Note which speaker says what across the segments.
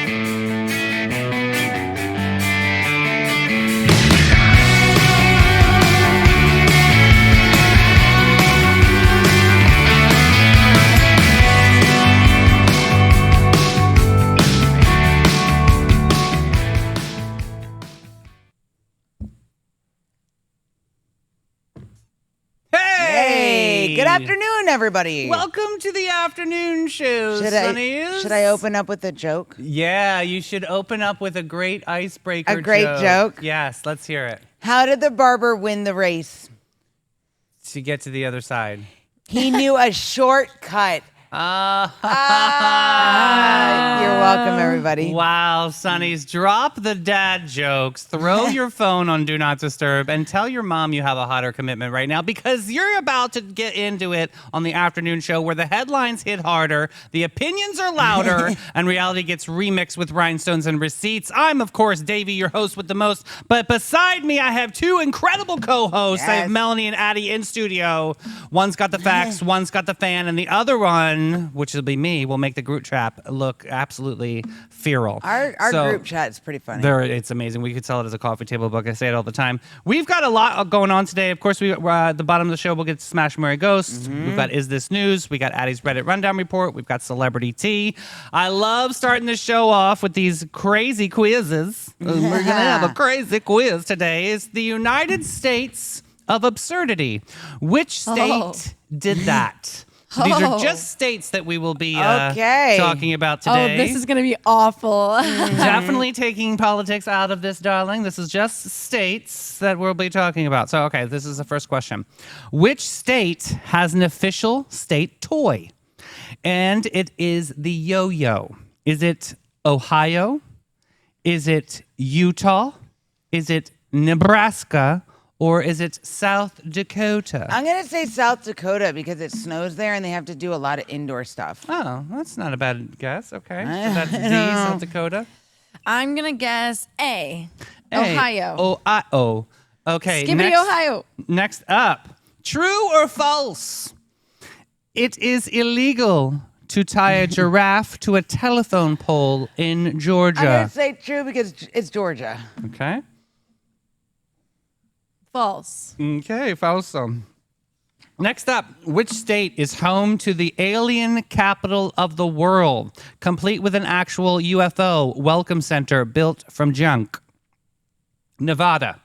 Speaker 1: Good afternoon, everybody.
Speaker 2: Welcome to the afternoon show, Sonny.
Speaker 1: Should I open up with a joke?
Speaker 2: Yeah, you should open up with a great icebreaker
Speaker 1: A great joke?
Speaker 2: Yes, let's hear it.
Speaker 1: How did the barber win the race?
Speaker 2: To get to the other side.
Speaker 1: He knew a shortcut. You're welcome, everybody.
Speaker 2: Wow, Sonnies, drop the dad jokes, throw your phone on Do Not Disturb, and tell your mom you have a hotter commitment right now because you're about to get into it on the afternoon show where the headlines hit harder, the opinions are louder, and reality gets remixed with rhinestones and receipts. I'm, of course, Davey, your host with the most, but beside me, I have two incredible co-hosts.
Speaker 1: Yes.
Speaker 2: I have Melanie and Addie in studio. One's got the facts, one's got the fan, and the other one, which will be me, will make the group chat look absolutely feral.
Speaker 1: Our group chat is pretty funny.
Speaker 2: It's amazing. We could sell it as a coffee table book. I say it all the time. We've got a lot going on today. Of course, at the bottom of the show, we'll get to Smash, Marry, Ghost.
Speaker 1: Mm-hmm.
Speaker 2: We've got Is This News? We got Addie's Reddit Rundown Report. We've got Celebrity Tea. I love starting the show off with these crazy quizzes. We're going to have a crazy quiz today. It's the United States of Absurdity. Which state did that? So these are just states that we will be talking about today.
Speaker 3: Oh, this is going to be awful.
Speaker 2: Definitely taking politics out of this, darling. This is just states that we'll be talking about. So, okay, this is the first question. Which state has an official state toy? And it is the yo-yo. Is it Ohio? Is it Utah? Is it Nebraska? Or is it South Dakota?
Speaker 1: I'm going to say South Dakota because it snows there and they have to do a lot of indoor stuff.
Speaker 2: Oh, that's not a bad guess. Okay. So that's D, South Dakota.
Speaker 3: I'm going to guess A. Ohio.
Speaker 2: Ohio. Okay.
Speaker 3: Skippity Ohio.
Speaker 2: Next up. True or false? It is illegal to tie a giraffe to a telephone pole in Georgia.
Speaker 1: I'm going to say true because it's Georgia.
Speaker 2: Okay.
Speaker 3: False.
Speaker 2: Okay, false. Next up, which state is home to the alien capital of the world, complete with an actual UFO welcome center built from junk? Nevada,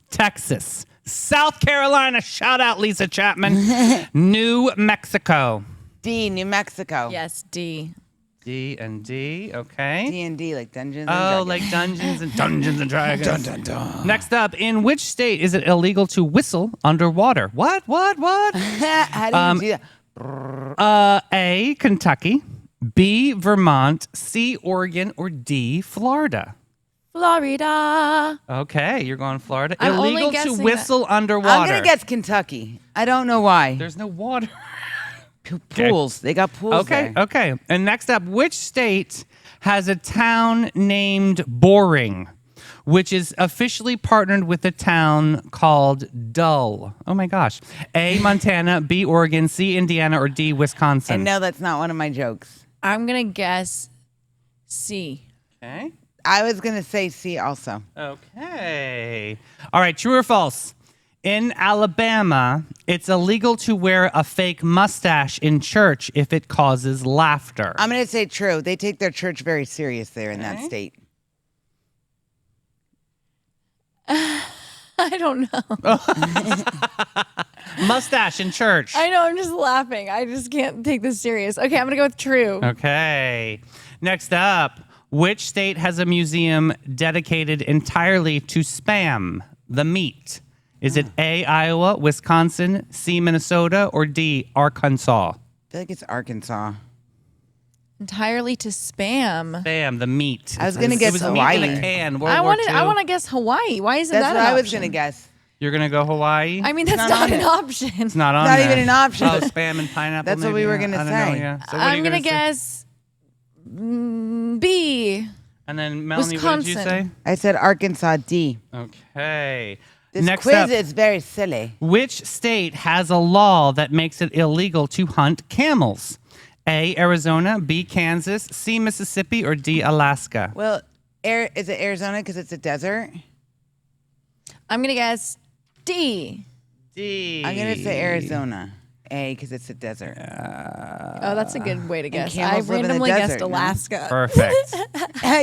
Speaker 2: Texas, South Carolina, shout out Lisa Chapman, New Mexico.
Speaker 1: D, New Mexico.
Speaker 3: Yes, D.
Speaker 2: D and D, okay.
Speaker 1: D&D, like Dungeons and Dragons.
Speaker 2: Oh, like Dungeons and Dragons.
Speaker 1: Dun, dun, dun.
Speaker 2: Next up, in which state is it illegal to whistle underwater? What?
Speaker 1: How do you do that?
Speaker 2: A, Kentucky, B, Vermont, C, Oregon, or D, Florida?
Speaker 3: Florida.
Speaker 2: Okay, you're going Florida.
Speaker 3: I'm only
Speaker 2: Illegal to
Speaker 3: guessing
Speaker 2: whistle underwater.
Speaker 1: I'm going to guess Kentucky. I don't know why.
Speaker 2: There's no water.
Speaker 1: Pools. They got pools there.
Speaker 2: Okay. And next up, which state has a town named Boring, which is officially partnered with a town called Dull? Oh my gosh. A, Montana, B, Oregon, C, Indiana, or D, Wisconsin?
Speaker 1: And no, that's not one of my jokes.
Speaker 3: I'm going to guess C.
Speaker 2: Okay.
Speaker 1: I was going to say C also.
Speaker 2: Okay. All right, true or false? In Alabama, it's illegal to wear a fake mustache in church if it causes laughter.
Speaker 1: I'm going to say true. They take their church very serious there in that state.
Speaker 3: I don't know.
Speaker 2: Mustache in church.
Speaker 3: I know, I'm just laughing. I just can't take this serious. Okay, I'm going to go with true.
Speaker 2: Okay. Next up, which state has a museum dedicated entirely to Spam, the meat? Is it A, Iowa, Wisconsin, C, Minnesota, or D, Arkansas?
Speaker 1: I feel like it's Arkansas.
Speaker 3: Entirely to Spam.
Speaker 2: Spam, the meat.
Speaker 1: I was going to guess
Speaker 2: it was
Speaker 1: Hawaii.
Speaker 2: meat in a can.
Speaker 3: I
Speaker 2: want
Speaker 3: want to guess Hawaii. Why isn't
Speaker 1: That's
Speaker 3: that
Speaker 1: what
Speaker 3: an
Speaker 1: I was
Speaker 3: option?
Speaker 1: going to guess.
Speaker 2: You're going to go Hawaii?
Speaker 3: I mean, that's
Speaker 1: not
Speaker 3: not
Speaker 1: on
Speaker 3: an
Speaker 1: it.
Speaker 3: option.
Speaker 2: It's not on
Speaker 1: Not
Speaker 2: there.
Speaker 1: even an option.
Speaker 2: Oh, Spam and pineapple.
Speaker 1: That's what
Speaker 2: maybe?
Speaker 1: we were gonna
Speaker 2: I don't
Speaker 1: say.
Speaker 2: know, yeah. So what are
Speaker 3: I'm
Speaker 2: you
Speaker 3: going to
Speaker 2: say?
Speaker 3: guess B.
Speaker 2: And then, Melanie, what did you say?
Speaker 3: Wisconsin.
Speaker 1: I said Arkansas D.
Speaker 2: Okay.
Speaker 1: This
Speaker 2: Next
Speaker 1: quiz
Speaker 2: up,
Speaker 1: is very silly.
Speaker 2: which state has a law that makes it illegal to hunt camels? A, Arizona, B, Kansas, C, Mississippi, or D, Alaska?
Speaker 1: Well, is it Arizona because it's a desert?
Speaker 3: I'm gonna guess D.
Speaker 2: D.
Speaker 1: I'm gonna say Arizona. A because it's a desert.
Speaker 3: Oh, that's a good way to guess. I
Speaker 1: camels live in the
Speaker 3: randomly
Speaker 1: desert,
Speaker 3: guessed
Speaker 1: no?
Speaker 3: Alaska.
Speaker 2: Perfect.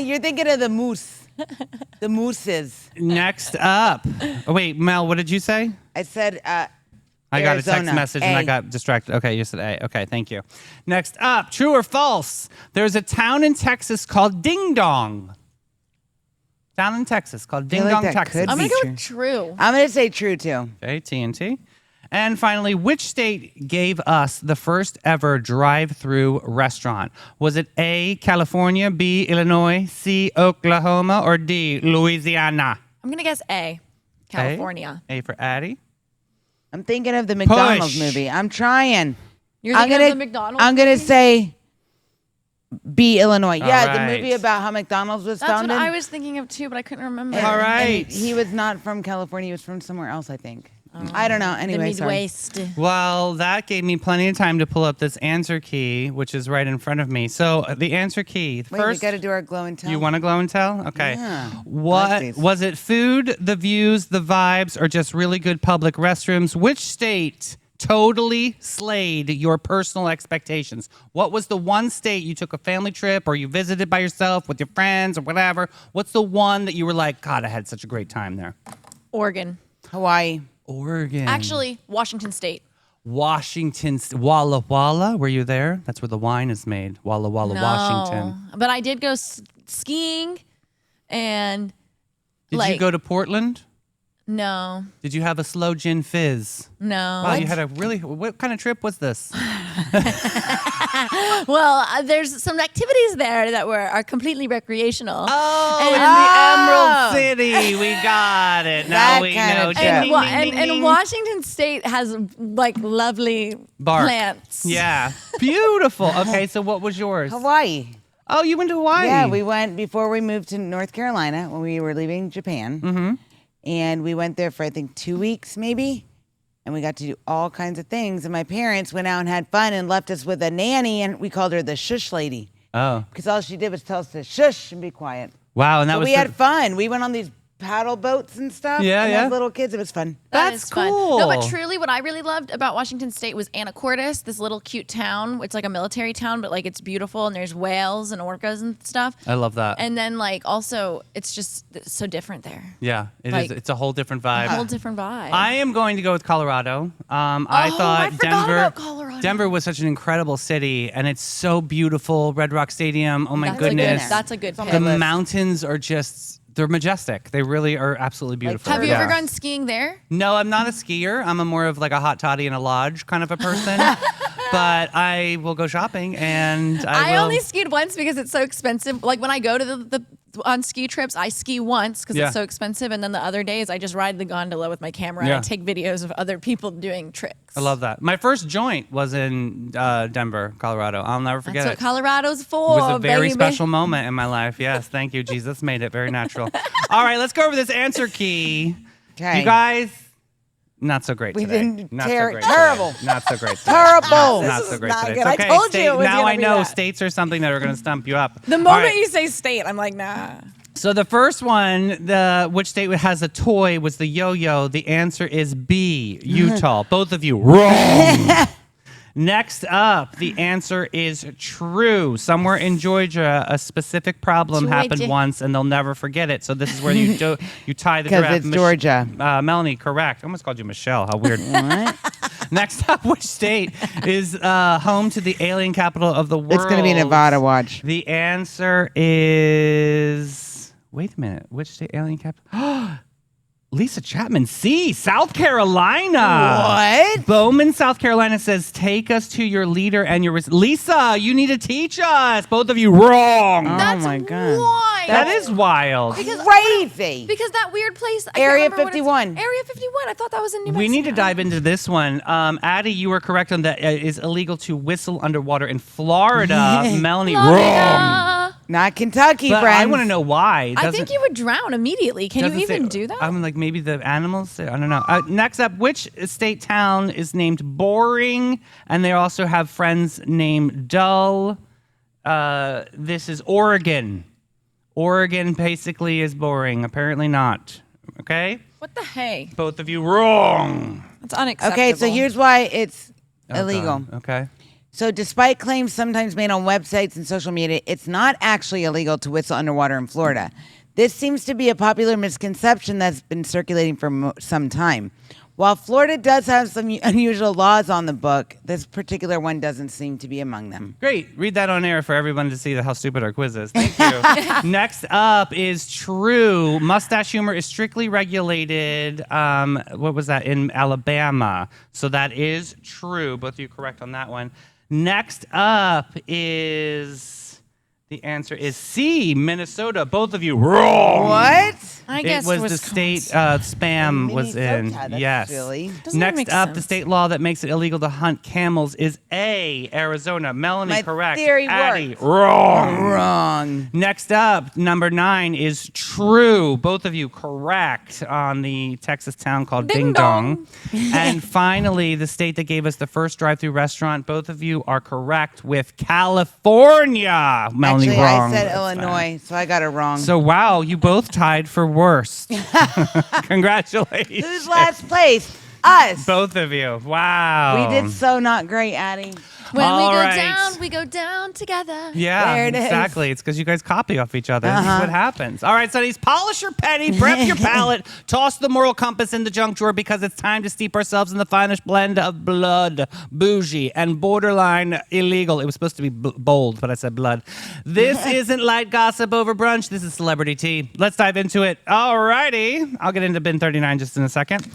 Speaker 1: You're thinking of the moose. The mooses.
Speaker 2: Next up. Oh, wait, Mel, what did you say?
Speaker 1: I said
Speaker 2: I got a text
Speaker 1: Arizona.
Speaker 2: message and I
Speaker 1: A.
Speaker 2: got distracted. Okay, you said A. Okay, thank you. Next up, true or false? There's a town in Texas called Ding Dong. Town in Texas called Ding
Speaker 1: like
Speaker 2: Dong,
Speaker 1: that
Speaker 2: Texas.
Speaker 1: could
Speaker 3: I'm gonna
Speaker 1: be
Speaker 3: go with true.
Speaker 1: I'm gonna say true too.
Speaker 2: Okay, TNT. And finally, which state gave us the first ever drive-through restaurant? Was it A, California, B, Illinois, C, Oklahoma, or D, Louisiana?
Speaker 3: I'm gonna guess A. California.
Speaker 2: A for Addie.
Speaker 1: I'm thinking of the McDonald's
Speaker 2: Push.
Speaker 1: movie. I'm trying.
Speaker 3: You're
Speaker 1: I'm
Speaker 3: thinking
Speaker 1: gonna,
Speaker 3: of the McDonald's
Speaker 1: I'm gonna
Speaker 3: movie?
Speaker 1: say B, Illinois. Yeah,
Speaker 2: right.
Speaker 1: the movie about how McDonald's was
Speaker 3: That's what
Speaker 1: founded.
Speaker 3: I was thinking of too, but I couldn't remember.
Speaker 2: All right.
Speaker 1: And he was not from California. He was from somewhere else, I think.
Speaker 3: Oh.
Speaker 1: I don't know.
Speaker 3: The
Speaker 1: Anyway, sorry.
Speaker 3: Midwest.
Speaker 2: Well, that gave me plenty of time to pull up this answer key, which is right in front of me. So the answer key.
Speaker 1: Wait, we
Speaker 2: First,
Speaker 1: got to do our glow and tell.
Speaker 2: you want to glow and tell? Okay.
Speaker 1: Yeah, I
Speaker 2: What
Speaker 1: like these.
Speaker 2: was it? Food, the views, the vibes, or just really good public restrooms? Which state totally slayed your personal expectations? What was the one state you took a family trip or you visited by yourself with your friends or whatever? What's the one that you were like, God, I had such a great time there?
Speaker 3: Oregon.
Speaker 1: Hawaii.
Speaker 2: Oregon.
Speaker 3: Actually, Washington State.
Speaker 2: Washington, Walla Walla. Were you there? That's where the wine is made. Walla Walla,
Speaker 3: No.
Speaker 2: Washington.
Speaker 3: But I did go skiing and
Speaker 2: Did you
Speaker 3: like
Speaker 2: go to Portland?
Speaker 3: no.
Speaker 2: Did you have a slow gin fizz?
Speaker 3: No.
Speaker 2: Wow, you had a really. What kind of trip was this?
Speaker 3: Well, there's some activities there that are completely recreational.
Speaker 2: Oh,
Speaker 3: And-
Speaker 2: in
Speaker 1: Oh.
Speaker 2: the Emerald City. We got it. Now
Speaker 1: That
Speaker 2: we
Speaker 1: kind
Speaker 2: know.
Speaker 1: of
Speaker 2: Ding,
Speaker 1: trip.
Speaker 2: ding, ding, ding,
Speaker 3: And
Speaker 2: ding.
Speaker 3: Washington State has like lovely
Speaker 2: Bark.
Speaker 3: plants.
Speaker 2: Yeah, beautiful. Okay, so what was yours?
Speaker 1: Hawaii.
Speaker 2: Oh, you went to Hawaii.
Speaker 1: Yeah, we went before we moved to North Carolina when we were leaving Japan. Mm-hmm. And we went there for, I think, 2 weeks maybe. And we got to do all kinds of things. And my parents went out and had fun and left us with a nanny. And we called her the shush lady.
Speaker 2: Oh,
Speaker 1: Because all she did was tell us to shush and be quiet.
Speaker 2: wow, and that
Speaker 1: But
Speaker 2: was.
Speaker 1: we had fun. We went on these paddle boats and stuff.
Speaker 2: Yeah,
Speaker 1: and
Speaker 2: yeah.
Speaker 1: as little kids, it was fun.
Speaker 3: That
Speaker 2: That's
Speaker 3: is fun.
Speaker 2: cool.
Speaker 3: No, but truly, what I really loved about Washington State was Anacortes, this little cute town. It's like a military town, but like it's beautiful, and there's whales and orcas and stuff.
Speaker 2: I love that.
Speaker 3: And then like also, it's just so different there.
Speaker 2: Yeah, it is.
Speaker 3: Like-
Speaker 2: It's a whole different vibe.
Speaker 3: A whole different vibe.
Speaker 2: I am going to go with Colorado. I
Speaker 3: Oh,
Speaker 2: thought
Speaker 3: I forgot
Speaker 2: Denver.
Speaker 3: about Colorado.
Speaker 2: Denver was such an incredible city, and it's so beautiful. Red Rock Stadium. Oh my
Speaker 3: That's
Speaker 2: goodness.
Speaker 3: That's a good
Speaker 1: It's on
Speaker 3: pick.
Speaker 2: The
Speaker 1: my list.
Speaker 2: mountains are just—they're majestic. They really are absolutely beautiful.
Speaker 3: Have you
Speaker 2: Yeah.
Speaker 3: ever gone skiing there?
Speaker 2: No, I'm not a skier. I'm a more of like a hot toddy in a lodge kind of a person. But I will go shopping, and I will.
Speaker 3: only skied once because it's so expensive. Like when I go to the on ski trips, I ski once because
Speaker 2: Yeah.
Speaker 3: it's so expensive, and then the other days I just ride the gondola with my camera
Speaker 2: Yeah.
Speaker 3: and I take videos of other people doing tricks.
Speaker 2: I love that. My first joint was in Denver, Colorado. I'll never forget
Speaker 3: That's
Speaker 2: it.
Speaker 3: what Colorado's
Speaker 2: It
Speaker 3: for.
Speaker 2: was a very
Speaker 3: baby.
Speaker 2: special moment in my life. Yes, thank you, Jesus made it very natural. All right, let's go over this answer key.
Speaker 1: Okay.
Speaker 2: You guys, not so great
Speaker 1: We
Speaker 2: today.
Speaker 1: didn't-
Speaker 2: Not
Speaker 1: ter-
Speaker 2: so great
Speaker 1: terrible.
Speaker 2: Today. Not so great today.
Speaker 1: Terrible.
Speaker 2: Not
Speaker 3: This
Speaker 2: so
Speaker 3: is
Speaker 2: great
Speaker 3: not
Speaker 2: today.
Speaker 3: good.
Speaker 2: It's
Speaker 3: I
Speaker 2: okay.
Speaker 3: told you it was
Speaker 2: now
Speaker 3: gonna
Speaker 2: I
Speaker 3: be
Speaker 2: know
Speaker 3: that.
Speaker 2: states are something that are going to stump you up.
Speaker 3: The
Speaker 2: All
Speaker 3: moment
Speaker 2: right,
Speaker 3: you say state, I'm like, nah.
Speaker 2: So the first one, which state has a toy, was the yo-yo. The answer is B, Utah. Both of you wrong. Next up, the answer is true. Somewhere in Georgia, a specific problem happened
Speaker 3: Georgia.
Speaker 2: once, and they'll never forget it. So this is where you tie the
Speaker 1: 'Cause
Speaker 2: giraffe.
Speaker 1: it's Georgia.
Speaker 2: Melanie, correct. I almost called you Michelle. How weird.
Speaker 1: What?
Speaker 2: Next up, which state is home to the alien capital of the world?
Speaker 1: It's going to be Nevada, watch.
Speaker 2: The answer is. Wait a minute. Which state alien capital? Lisa Chapman, C, South Carolina.
Speaker 1: What?
Speaker 2: Bowman, South Carolina says, take us to your leader and your. Lisa, you need to teach us. Both of you wrong.
Speaker 3: That's
Speaker 1: my God.
Speaker 3: wild.
Speaker 2: That is wild.
Speaker 3: because
Speaker 1: Crazy.
Speaker 3: because that weird place. I can't
Speaker 1: Area
Speaker 3: remember what it's-
Speaker 1: 51.
Speaker 3: Area 51. I thought that was in New Mexico.
Speaker 2: We need to dive into this one. Addie, you were correct on that. It is illegal to whistle underwater in Florida. Melanie, wrong.
Speaker 3: Florida.
Speaker 1: Not Kentucky,
Speaker 2: But
Speaker 1: friends.
Speaker 2: I want to know why. It
Speaker 3: I think
Speaker 2: doesn't-
Speaker 3: you would drown immediately. Can you
Speaker 2: doesn't say-
Speaker 3: even do that?
Speaker 2: I'm like, maybe the animals. I don't know. Next up, which state town is named Boring? And they also have friends named Dull. This is Oregon. Oregon basically is boring. Apparently not. Okay?
Speaker 3: What the hey?
Speaker 2: Both of you wrong.
Speaker 3: That's unacceptable.
Speaker 1: Okay, so here's why it's
Speaker 2: Oh,
Speaker 1: illegal.
Speaker 2: God. Okay.
Speaker 1: So, despite claims sometimes made on websites and social media, it's not actually illegal to whistle underwater in Florida. This seems to be a popular misconception that's been circulating for some time. While Florida does have some unusual laws on the book, this particular one doesn't seem to be among them.
Speaker 2: Great. Read that on air for everyone to see how stupid our quiz is. Thank you. Next up is true. Mustache humor is strictly regulated. What was that? In Alabama. So that is true. Both of you correct on that one. Next up is... The answer is C, Minnesota. Both of you wrong.
Speaker 1: What?
Speaker 3: I guess
Speaker 2: It was the
Speaker 3: Wisconsin.
Speaker 2: state spam was in.
Speaker 1: Minnesota, that's
Speaker 2: Yes.
Speaker 1: silly.
Speaker 3: Doesn't
Speaker 2: Next
Speaker 3: make
Speaker 2: up, the
Speaker 3: sense.
Speaker 2: state law that makes it illegal to hunt camels is A, Arizona. Melanie,
Speaker 1: My
Speaker 2: correct.
Speaker 1: theory
Speaker 2: Addie,
Speaker 1: worked.
Speaker 2: wrong.
Speaker 1: Wrong.
Speaker 2: Next up, number 9 is true. Both of you correct on the Texas town called Ding,
Speaker 3: Ding
Speaker 2: Dong.
Speaker 3: dong.
Speaker 2: And finally, the state that gave us the first drive-through restaurant. Both of you are correct with California. Melanie,
Speaker 1: Actually,
Speaker 2: wrong.
Speaker 1: I said
Speaker 2: That's fine.
Speaker 1: Illinois, so I got it wrong.
Speaker 2: So wow, you both tied for worst. Congratulations.
Speaker 1: Who's last place? Us.
Speaker 2: Both of you. Wow.
Speaker 1: We did so not great, Addie.
Speaker 3: When
Speaker 2: All
Speaker 3: we go
Speaker 2: right.
Speaker 3: down, we go down together.
Speaker 2: Yeah,
Speaker 1: There it is.
Speaker 2: exactly. It's because you guys copy off each other. This is what happens. All right, sonnies, polish your petty, prep your palate, toss the moral compass in the junk drawer because it's time to steep ourselves in the finest blend of blood, bougie, and borderline illegal. It was supposed to be bold, but I said blood. This isn't light gossip over brunch. This is celebrity tea. Let's dive into it. All righty. I'll get into bin 39 just in a second.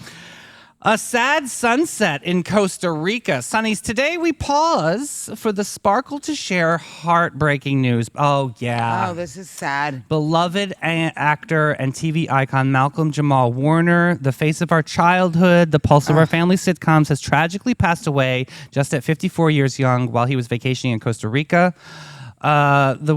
Speaker 2: A sad sunset in Costa Rica. Sonnies, today we pause for the Sparkle to share heartbreaking news. Oh, yeah.
Speaker 1: Oh, this is sad.
Speaker 2: Beloved actor and TV icon Malcolm Jamal Warner, the face of our childhood, the pulse of our family sitcoms, has tragically passed away just at 54 years young while he was vacationing in Costa Rica. The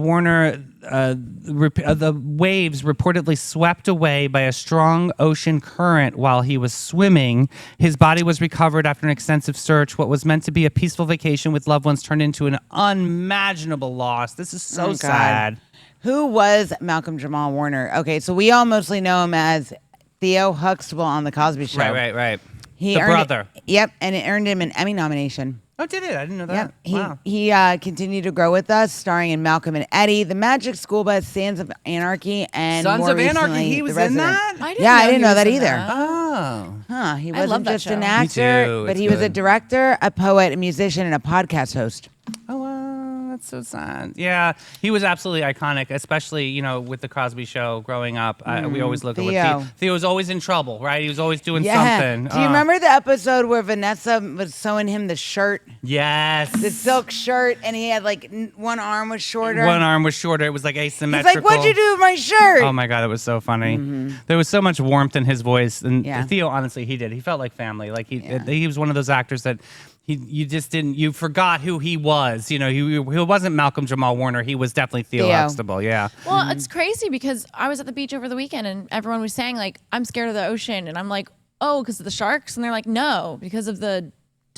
Speaker 2: waves reportedly swept away by a strong ocean current while he was swimming. His body was recovered after an extensive search. What was meant to be a peaceful vacation with loved ones turned into an unimaginable loss. This is so
Speaker 1: Oh, God.
Speaker 2: sad.
Speaker 1: Who was Malcolm Jamal Warner? Okay, so we all mostly know him as Theo Huxtable on The Cosby Show.
Speaker 2: Right.
Speaker 1: He
Speaker 2: The
Speaker 1: earned
Speaker 2: brother.
Speaker 1: Yep, and it earned him an Emmy nomination.
Speaker 2: Oh, did it? I didn't know that.
Speaker 1: Yep.
Speaker 2: Wow.
Speaker 1: He continued to grow with us, starring in Malcolm and Eddie, The Magic School Bus, Sons of Anarchy, and
Speaker 2: Sons
Speaker 1: more
Speaker 2: of Anarchy,
Speaker 1: recently,
Speaker 2: he was
Speaker 1: The
Speaker 2: in
Speaker 1: Resident.
Speaker 2: that?
Speaker 1: Yeah, I didn't
Speaker 3: he
Speaker 1: know
Speaker 3: was
Speaker 1: that
Speaker 3: in
Speaker 1: either.
Speaker 3: that.
Speaker 2: Oh.
Speaker 1: Huh? He
Speaker 3: I
Speaker 1: wasn't
Speaker 3: love that
Speaker 1: just an
Speaker 3: show. Me
Speaker 1: actor,
Speaker 2: too.
Speaker 1: but
Speaker 2: It's
Speaker 1: he was a
Speaker 2: good.
Speaker 1: director, a poet, a musician, and a podcast host.
Speaker 2: Oh, wow, that's so sad. Yeah, he was absolutely iconic, especially, with the Cosby Show growing up. We always look at what
Speaker 1: Theo.
Speaker 2: Theo was always in trouble, right? He was always doing
Speaker 1: Yeah.
Speaker 2: something.
Speaker 1: Do you remember the episode where Vanessa was sewing him the shirt,
Speaker 2: Yes.
Speaker 1: the silk shirt, and he had like one arm was shorter?
Speaker 2: One arm was shorter. It was like
Speaker 1: He's
Speaker 2: asymmetrical.
Speaker 1: like, "What'd you do with my shirt?"
Speaker 2: Oh my God, it was so funny. There was so much warmth in his voice, and
Speaker 1: Yeah.
Speaker 2: Theo, honestly, he did. He felt like family. Like
Speaker 1: Yeah.
Speaker 2: he was one of those actors that you forgot who he was. He wasn't Malcolm Jamal Warner. He was definitely Theo Huxtable. Yeah.
Speaker 3: Well, it's crazy because I was at the beach over the weekend and everyone was saying like, I'm scared of the ocean. And I'm like, oh, because of the sharks? And they're like, no, because of the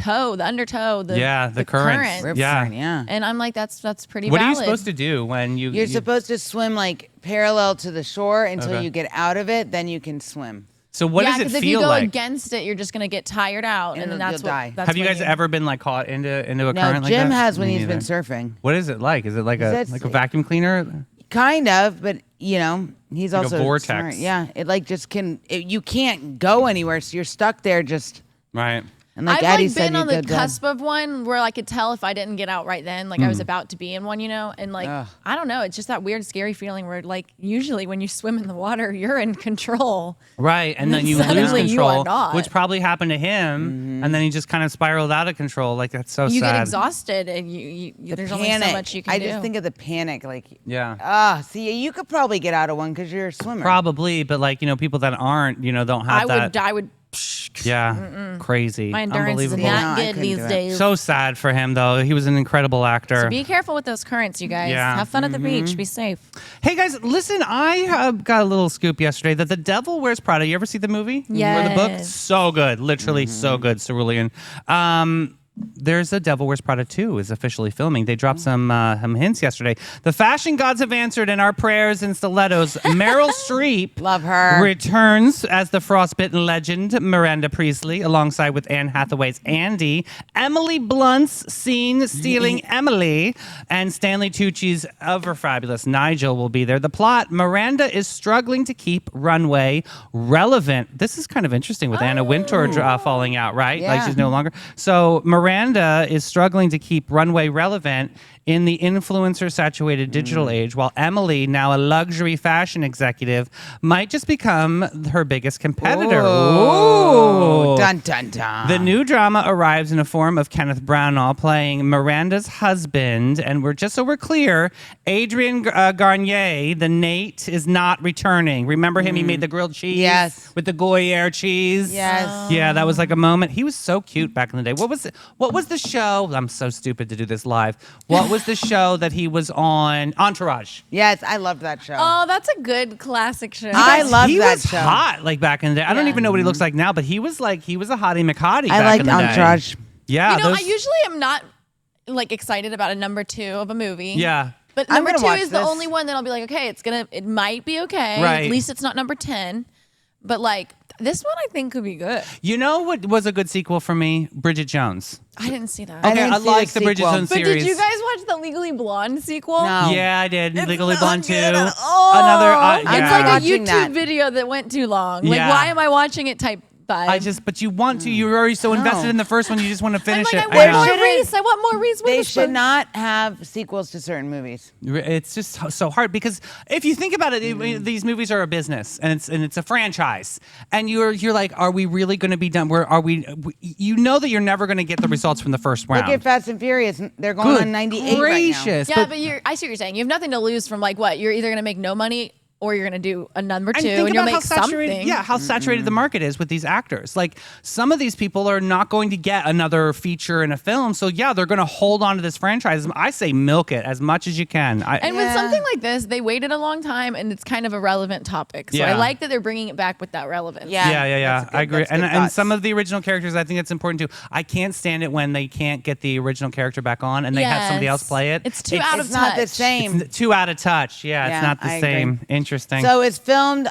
Speaker 3: undertow,
Speaker 2: the currents.
Speaker 1: Rip
Speaker 2: Yeah.
Speaker 1: current, yeah.
Speaker 3: And I'm like, that's pretty
Speaker 2: What
Speaker 3: valid.
Speaker 2: are you supposed to do when
Speaker 1: You're supposed to swim like parallel to the shore until
Speaker 2: Okay.
Speaker 1: you get out of it. Then you can swim.
Speaker 2: So what
Speaker 3: yeah,
Speaker 2: does it
Speaker 3: because if
Speaker 2: feel
Speaker 3: you go
Speaker 2: like?
Speaker 3: against it, you're just gonna get tired out,
Speaker 1: And
Speaker 3: and then
Speaker 1: you'll
Speaker 3: that's
Speaker 1: die.
Speaker 3: what. That's
Speaker 2: Have you
Speaker 3: when
Speaker 2: guys ever been like caught into a
Speaker 1: No,
Speaker 2: current like
Speaker 1: Jim
Speaker 2: that?
Speaker 1: has when
Speaker 2: Me
Speaker 1: he's been
Speaker 2: neither.
Speaker 1: surfing.
Speaker 2: What is it like? Is it like
Speaker 1: That's-
Speaker 2: a vacuum cleaner?
Speaker 1: Kind of, but he's
Speaker 2: Like a
Speaker 1: also
Speaker 2: vortex.
Speaker 1: smart. Yeah, it like just you can't go anywhere, so you're stuck there just.
Speaker 2: Right.
Speaker 1: And like
Speaker 3: I've
Speaker 1: Addie
Speaker 3: like
Speaker 1: said,
Speaker 3: been
Speaker 1: you
Speaker 3: on the
Speaker 1: go dead.
Speaker 3: cusp of one where I could tell if I didn't get out right then, like I was about to be in one, and like
Speaker 1: Ugh.
Speaker 3: I don't know, it's just that weird, scary feeling where like usually when you swim in the water, you're in control.
Speaker 2: Right, and then you lose
Speaker 3: Suddenly you are
Speaker 2: control,
Speaker 3: not.
Speaker 2: which probably happened to him, and then he just kind of spiraled out of control. Like that's so
Speaker 3: You
Speaker 2: sad.
Speaker 3: get exhausted, and you
Speaker 1: The
Speaker 3: there's
Speaker 1: panic.
Speaker 3: only so much you can
Speaker 1: I
Speaker 3: do.
Speaker 1: just think of the panic, like
Speaker 2: Yeah,
Speaker 1: see, you could probably get out of one because you're a swimmer.
Speaker 2: probably, but like people that aren't, don't have
Speaker 3: I
Speaker 2: that.
Speaker 3: would
Speaker 2: Yeah, crazy.
Speaker 3: My endurance is
Speaker 2: Unbelievable.
Speaker 1: No,
Speaker 3: not
Speaker 1: I
Speaker 3: good
Speaker 1: couldn't
Speaker 3: these
Speaker 1: do it.
Speaker 3: days.
Speaker 2: So sad for him, though. He was an incredible actor.
Speaker 3: So be careful with those currents, you guys.
Speaker 2: Yeah.
Speaker 3: Have fun at the beach. Be safe.
Speaker 2: Hey, guys, listen, I got a little scoop yesterday that The Devil Wears Prada, you ever see the movie? Or the book?
Speaker 3: Yes.
Speaker 2: So good. Literally so good. Cerulean. There's a Devil Wears Prada 2 is officially filming. They dropped some hints yesterday. The fashion gods have answered in our prayers and stilettos. Meryl Streep
Speaker 1: Love her.
Speaker 2: returns as the frostbitten legend Miranda Priestley alongside with Anne Hathaway's Andy. Emily Blunt's seen stealing Emily. And Stanley Tucci's ever fabulous Nigel will be there. The plot, Miranda is struggling to keep Runway relevant. This is kind of interesting with Anna Wintour falling out, right? Like
Speaker 1: Yeah.
Speaker 2: she's no longer. So Miranda is struggling to keep Runway relevant in the influencer-saturated digital age, while Emily, now a luxury fashion executive, might just become her biggest competitor. Ooh.
Speaker 1: Dun dun dun.
Speaker 2: The new drama arrives in a form of Kenneth Branagh playing Miranda's husband, and we're clear, Adrian Garnier, the Nate, is not returning. Remember him? He made the grilled cheese
Speaker 1: Yes.
Speaker 2: with the Gruyere cheese.
Speaker 1: Yes.
Speaker 2: Yeah, that was like a moment. He was so cute back in the day. What was the show? I'm so stupid to do this live. What was the show that he was on? Entourage.
Speaker 1: Yes, I loved that show.
Speaker 3: Oh, that's a good classic show.
Speaker 1: I love
Speaker 2: he
Speaker 1: that
Speaker 2: was
Speaker 1: show.
Speaker 2: hot like back in the day. I don't
Speaker 3: Yeah.
Speaker 2: even know what he looks like now, but he was a hottie McHottie.
Speaker 1: I
Speaker 2: back
Speaker 1: liked
Speaker 2: in the day.
Speaker 1: Entourage.
Speaker 2: Yeah,
Speaker 3: You know,
Speaker 2: those-
Speaker 3: I usually am not like excited about a number 2 of a movie.
Speaker 2: yeah.
Speaker 3: But
Speaker 1: I'm
Speaker 3: number
Speaker 1: gonna
Speaker 3: 2
Speaker 1: watch
Speaker 3: is the
Speaker 1: this.
Speaker 3: only one that I'll be like, okay, it might be okay.
Speaker 2: Right.
Speaker 3: At least it's not number 10. But like this one, I think could be good.
Speaker 2: You know what was a good sequel for me? Bridget Jones.
Speaker 3: I didn't see that.
Speaker 1: I
Speaker 2: Okay,
Speaker 1: didn't
Speaker 2: I
Speaker 1: see
Speaker 2: like
Speaker 1: the
Speaker 2: the Bridget
Speaker 1: sequel.
Speaker 2: Jones
Speaker 3: But
Speaker 2: series.
Speaker 3: did you guys watch the Legally Blonde sequel?
Speaker 1: No.
Speaker 2: Yeah, I did.
Speaker 3: It's
Speaker 2: Legally
Speaker 3: not
Speaker 2: Blonde 2.
Speaker 3: good at all.
Speaker 2: Another.
Speaker 1: I'm
Speaker 3: It's
Speaker 2: yeah.
Speaker 3: like a
Speaker 1: watching
Speaker 3: YouTube
Speaker 1: that.
Speaker 3: video that went too long. Like,
Speaker 2: Yeah.
Speaker 3: why am I watching it type 5?
Speaker 2: but you want to. You're already so invested in the first one. You just want to
Speaker 3: I'm
Speaker 2: finish
Speaker 3: like,
Speaker 2: it.
Speaker 3: I
Speaker 2: know.
Speaker 3: want more
Speaker 1: Shouldn't-
Speaker 3: Reese. I want more Reese
Speaker 1: They
Speaker 3: Witherspoon.
Speaker 1: should not have sequels to certain movies.
Speaker 2: It's just so hard because if you think about it, these movies are a business and it's a franchise, and you're like, are we really going to be done? You know that you're never going to get the results from the first round.
Speaker 1: Look at Fast and Furious. They're going
Speaker 2: Good
Speaker 1: on 98
Speaker 2: gracious!
Speaker 3: Yeah, but I see what you're saying. You have nothing to lose from like what? You're either going to make no money or you're going to do a number 2
Speaker 2: And think
Speaker 3: and you'll
Speaker 2: about how
Speaker 3: make
Speaker 2: saturated,
Speaker 3: something.
Speaker 2: how saturated the market is with these actors. Like some of these people are not going to get another feature in a film, so yeah, they're going to hold on to this franchise. I say milk it as much as you can.
Speaker 3: And with
Speaker 1: Yeah.
Speaker 3: something like this, they waited a long time and it's kind of a relevant topic. So
Speaker 2: Yeah.
Speaker 3: I like that they're bringing it back with that relevance.
Speaker 1: Yeah.
Speaker 2: Yeah.
Speaker 1: That's good.
Speaker 2: I agree.
Speaker 1: That's
Speaker 2: And
Speaker 1: good
Speaker 2: and
Speaker 1: thoughts.
Speaker 2: some of the original characters, I think that's important too. I can't stand it when they can't get the original character back on and they have somebody else
Speaker 3: Yes.
Speaker 2: play it.
Speaker 3: It's too out of
Speaker 1: It's not the
Speaker 3: touch.
Speaker 1: same.
Speaker 2: It's too out of touch. Yeah, it's
Speaker 1: Yeah,
Speaker 2: not the
Speaker 1: I agree.
Speaker 2: same. Interesting.
Speaker 1: So it's filmed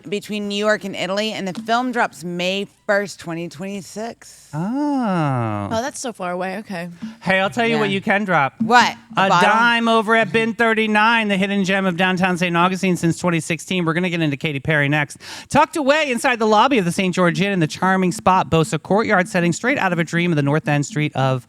Speaker 1: between New York and Italy, and the film drops May 1st, 2026.
Speaker 2: oh.
Speaker 3: Oh, that's so far away. Okay.
Speaker 2: Hey, I'll tell you
Speaker 1: Yeah.
Speaker 2: what you can drop.
Speaker 1: What?
Speaker 2: A
Speaker 1: bottle?
Speaker 2: dime over at Bin 39, the hidden gem of downtown St. Augustine since 2016. We're going to get into Katy Perry next. Tucked away inside the lobby of the St. George Inn in the charming spot boasts a courtyard setting straight out of a dream of the North End Street of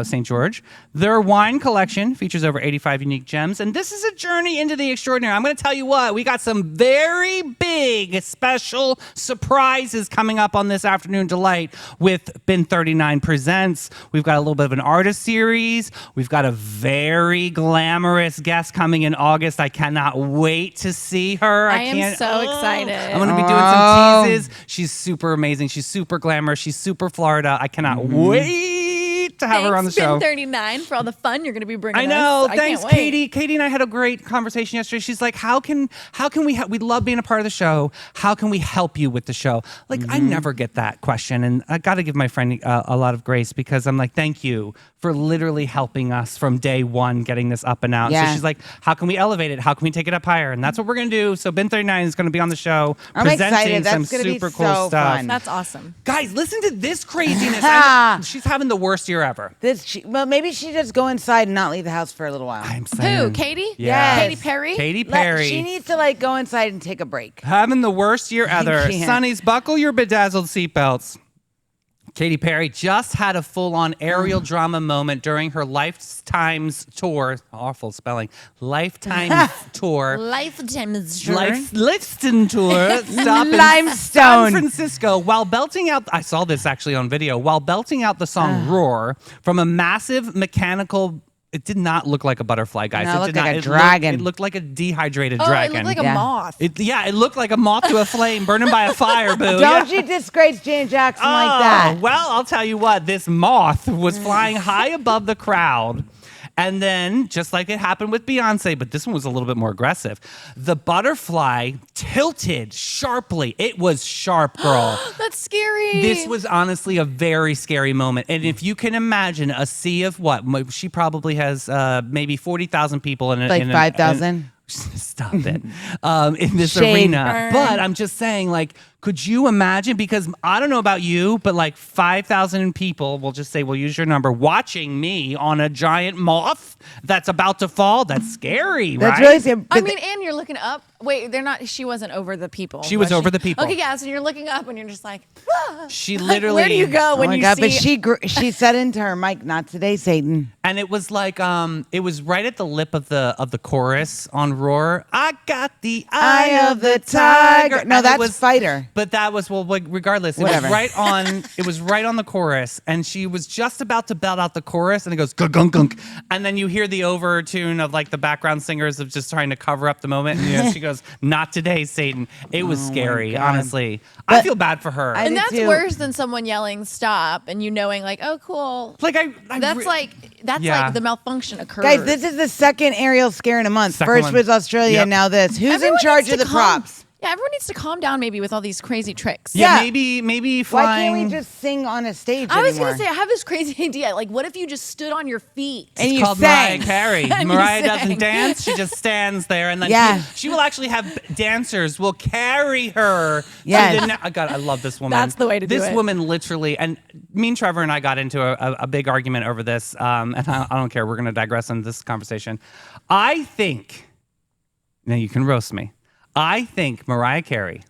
Speaker 2: St. George. Their wine collection features over 85 unique gems, and this is a journey into the extraordinary. I'm going to tell you what, we got some very big special surprises coming up on this afternoon delight with Bin 39 Presents. We've got a little bit of an artist series. We've got a very glamorous guest coming in August. I cannot wait to see her.
Speaker 3: I am
Speaker 2: can't-
Speaker 3: so excited.
Speaker 2: I'm going to be doing some teases. She's super amazing. She's super glamorous. She's super Florida. I cannot wait to have her on the
Speaker 3: Thanks,
Speaker 2: show.
Speaker 3: Bin 39 for all the fun you're going to be bringing
Speaker 2: I know.
Speaker 3: us.
Speaker 2: Thanks,
Speaker 3: can't wait.
Speaker 2: Katie. Katie and I had a great conversation yesterday. She's like, "How can we love being a part of the show. How can we help you with the show?" Like, I never get that question, and I got to give my friend a lot of grace because I'm like, "Thank you for literally helping us from day one, getting this up and out."
Speaker 1: Yeah.
Speaker 2: So she's like, "How can we elevate it? How can we take it up higher?" And that's what we're gonna do. So Ben 39 is gonna be on the show
Speaker 1: I'm
Speaker 2: presenting
Speaker 1: excited. That's
Speaker 2: some
Speaker 1: gonna be
Speaker 2: super cool
Speaker 1: so
Speaker 2: stuff.
Speaker 1: fun.
Speaker 3: That's awesome.
Speaker 2: Guys, listen to this craziness. She's having the worst year ever.
Speaker 1: Well, maybe she just go inside and not leave the house for a little while.
Speaker 2: I'm saying.
Speaker 3: Who? Katie?
Speaker 2: Yeah.
Speaker 3: Katy Perry?
Speaker 2: Katy
Speaker 1: Let-
Speaker 2: Perry.
Speaker 1: She needs to like go inside and take a break.
Speaker 2: Having the worst year ever.
Speaker 1: can't.
Speaker 2: Sonnies, buckle your bedazzled seatbelts. Katy Perry just had a full-on aerial drama moment during her Lifetime's tour. Awful spelling. Lifetime tour.
Speaker 3: Lifetime is
Speaker 2: Lifestone tour. Stop in
Speaker 1: Limestone.
Speaker 2: San Francisco while belting out. I saw this actually on video. While belting out the song "Roar" from a massive mechanical It did not look like a butterfly, guys.
Speaker 1: No, it
Speaker 2: it
Speaker 1: looked
Speaker 2: did
Speaker 1: like
Speaker 2: not.
Speaker 1: a
Speaker 2: It
Speaker 1: dragon.
Speaker 2: It looked like a dehydrated
Speaker 3: Oh, it
Speaker 2: dragon.
Speaker 3: looked like a
Speaker 1: Yeah.
Speaker 3: moth.
Speaker 2: It looked like a moth to a flame burning by a fire, boo.
Speaker 1: Don't
Speaker 2: Yeah.
Speaker 1: you disgrace Janet Jackson
Speaker 2: Oh,
Speaker 1: like that.
Speaker 2: well, I'll tell you what. This moth was flying high above the crowd. And then, just like it happened with Beyonce, but this one was a little bit more aggressive, the butterfly tilted sharply. It was sharp, girl.
Speaker 3: That's scary.
Speaker 2: This was honestly a very scary moment. And if you can imagine a sea of what? She probably has maybe 40,000 people in it.
Speaker 1: Like 5,000?
Speaker 2: Stop it. In this
Speaker 1: Shade.
Speaker 2: arena. But I'm just saying, like, could you imagine? Because I don't know about you, but like 5,000 people, we'll just say, we'll use your number, watching me on a giant moth that's about to fall. That's scary,
Speaker 1: That's
Speaker 2: right?
Speaker 1: really scary.
Speaker 3: I
Speaker 1: but
Speaker 3: mean, and you're looking up. Wait, they're not. She wasn't over the people.
Speaker 2: She was over the people.
Speaker 3: Okay, yeah. So you're looking up and you're just like,
Speaker 2: She
Speaker 3: like,
Speaker 2: literally.
Speaker 3: where do you go
Speaker 1: oh
Speaker 3: when
Speaker 1: my
Speaker 3: you
Speaker 1: God,
Speaker 3: see?
Speaker 1: but she said into her mic, "Not today, Satan."
Speaker 2: And it was like it was right at the lip of the chorus on Roar. I got the eye of the tiger.
Speaker 1: No,
Speaker 2: And
Speaker 1: that's
Speaker 2: it was,
Speaker 1: Fighter.
Speaker 2: But that was regardless. It
Speaker 1: Whatever.
Speaker 2: was right on. It was right on the chorus, and she was just about to belt out the chorus, and it goes gunk gunk gunk, and then you hear the overtune of like the background singers of just trying to cover up the moment, and she goes, "Not today, Satan." It was scary,
Speaker 1: God.
Speaker 2: honestly. I
Speaker 1: But
Speaker 2: feel bad for her.
Speaker 1: I
Speaker 3: And
Speaker 1: did
Speaker 3: that's
Speaker 1: too.
Speaker 3: worse than someone yelling "stop" and you knowing like, oh, cool.
Speaker 2: like
Speaker 3: That's
Speaker 2: Yeah.
Speaker 3: like the malfunction occurs.
Speaker 1: Guys, this is the second aerial scare in a month.
Speaker 2: Second
Speaker 1: First
Speaker 2: one.
Speaker 1: was Australia,
Speaker 2: Yep.
Speaker 1: now this. Who's
Speaker 3: Everyone
Speaker 1: in charge
Speaker 3: needs
Speaker 1: of
Speaker 3: to
Speaker 1: the
Speaker 3: calm-
Speaker 1: props?
Speaker 3: Yeah, everyone needs to calm down maybe with all these crazy tricks.
Speaker 2: yeah,
Speaker 1: Yeah.
Speaker 2: maybe
Speaker 1: Why
Speaker 2: flying.
Speaker 1: can't we just sing on a stage
Speaker 3: I was
Speaker 1: anymore?
Speaker 3: gonna say I have this crazy idea. Like, what if you just stood on your feet?
Speaker 1: And
Speaker 2: It's
Speaker 1: you
Speaker 2: called
Speaker 1: sang.
Speaker 2: Mariah Carey.
Speaker 3: And you
Speaker 2: Mariah
Speaker 3: sang.
Speaker 2: doesn't dance; she just stands there, and then
Speaker 1: Yeah.
Speaker 2: she will actually have dancers will carry her.
Speaker 1: Yes.
Speaker 2: God, I love this woman.
Speaker 3: That's the way to do
Speaker 2: this
Speaker 3: it.
Speaker 2: woman literally, and me and Trevor and I got into a big argument over this, and I don't care. We're going to digress on this conversation. I think now you can roast me. I think Mariah Carey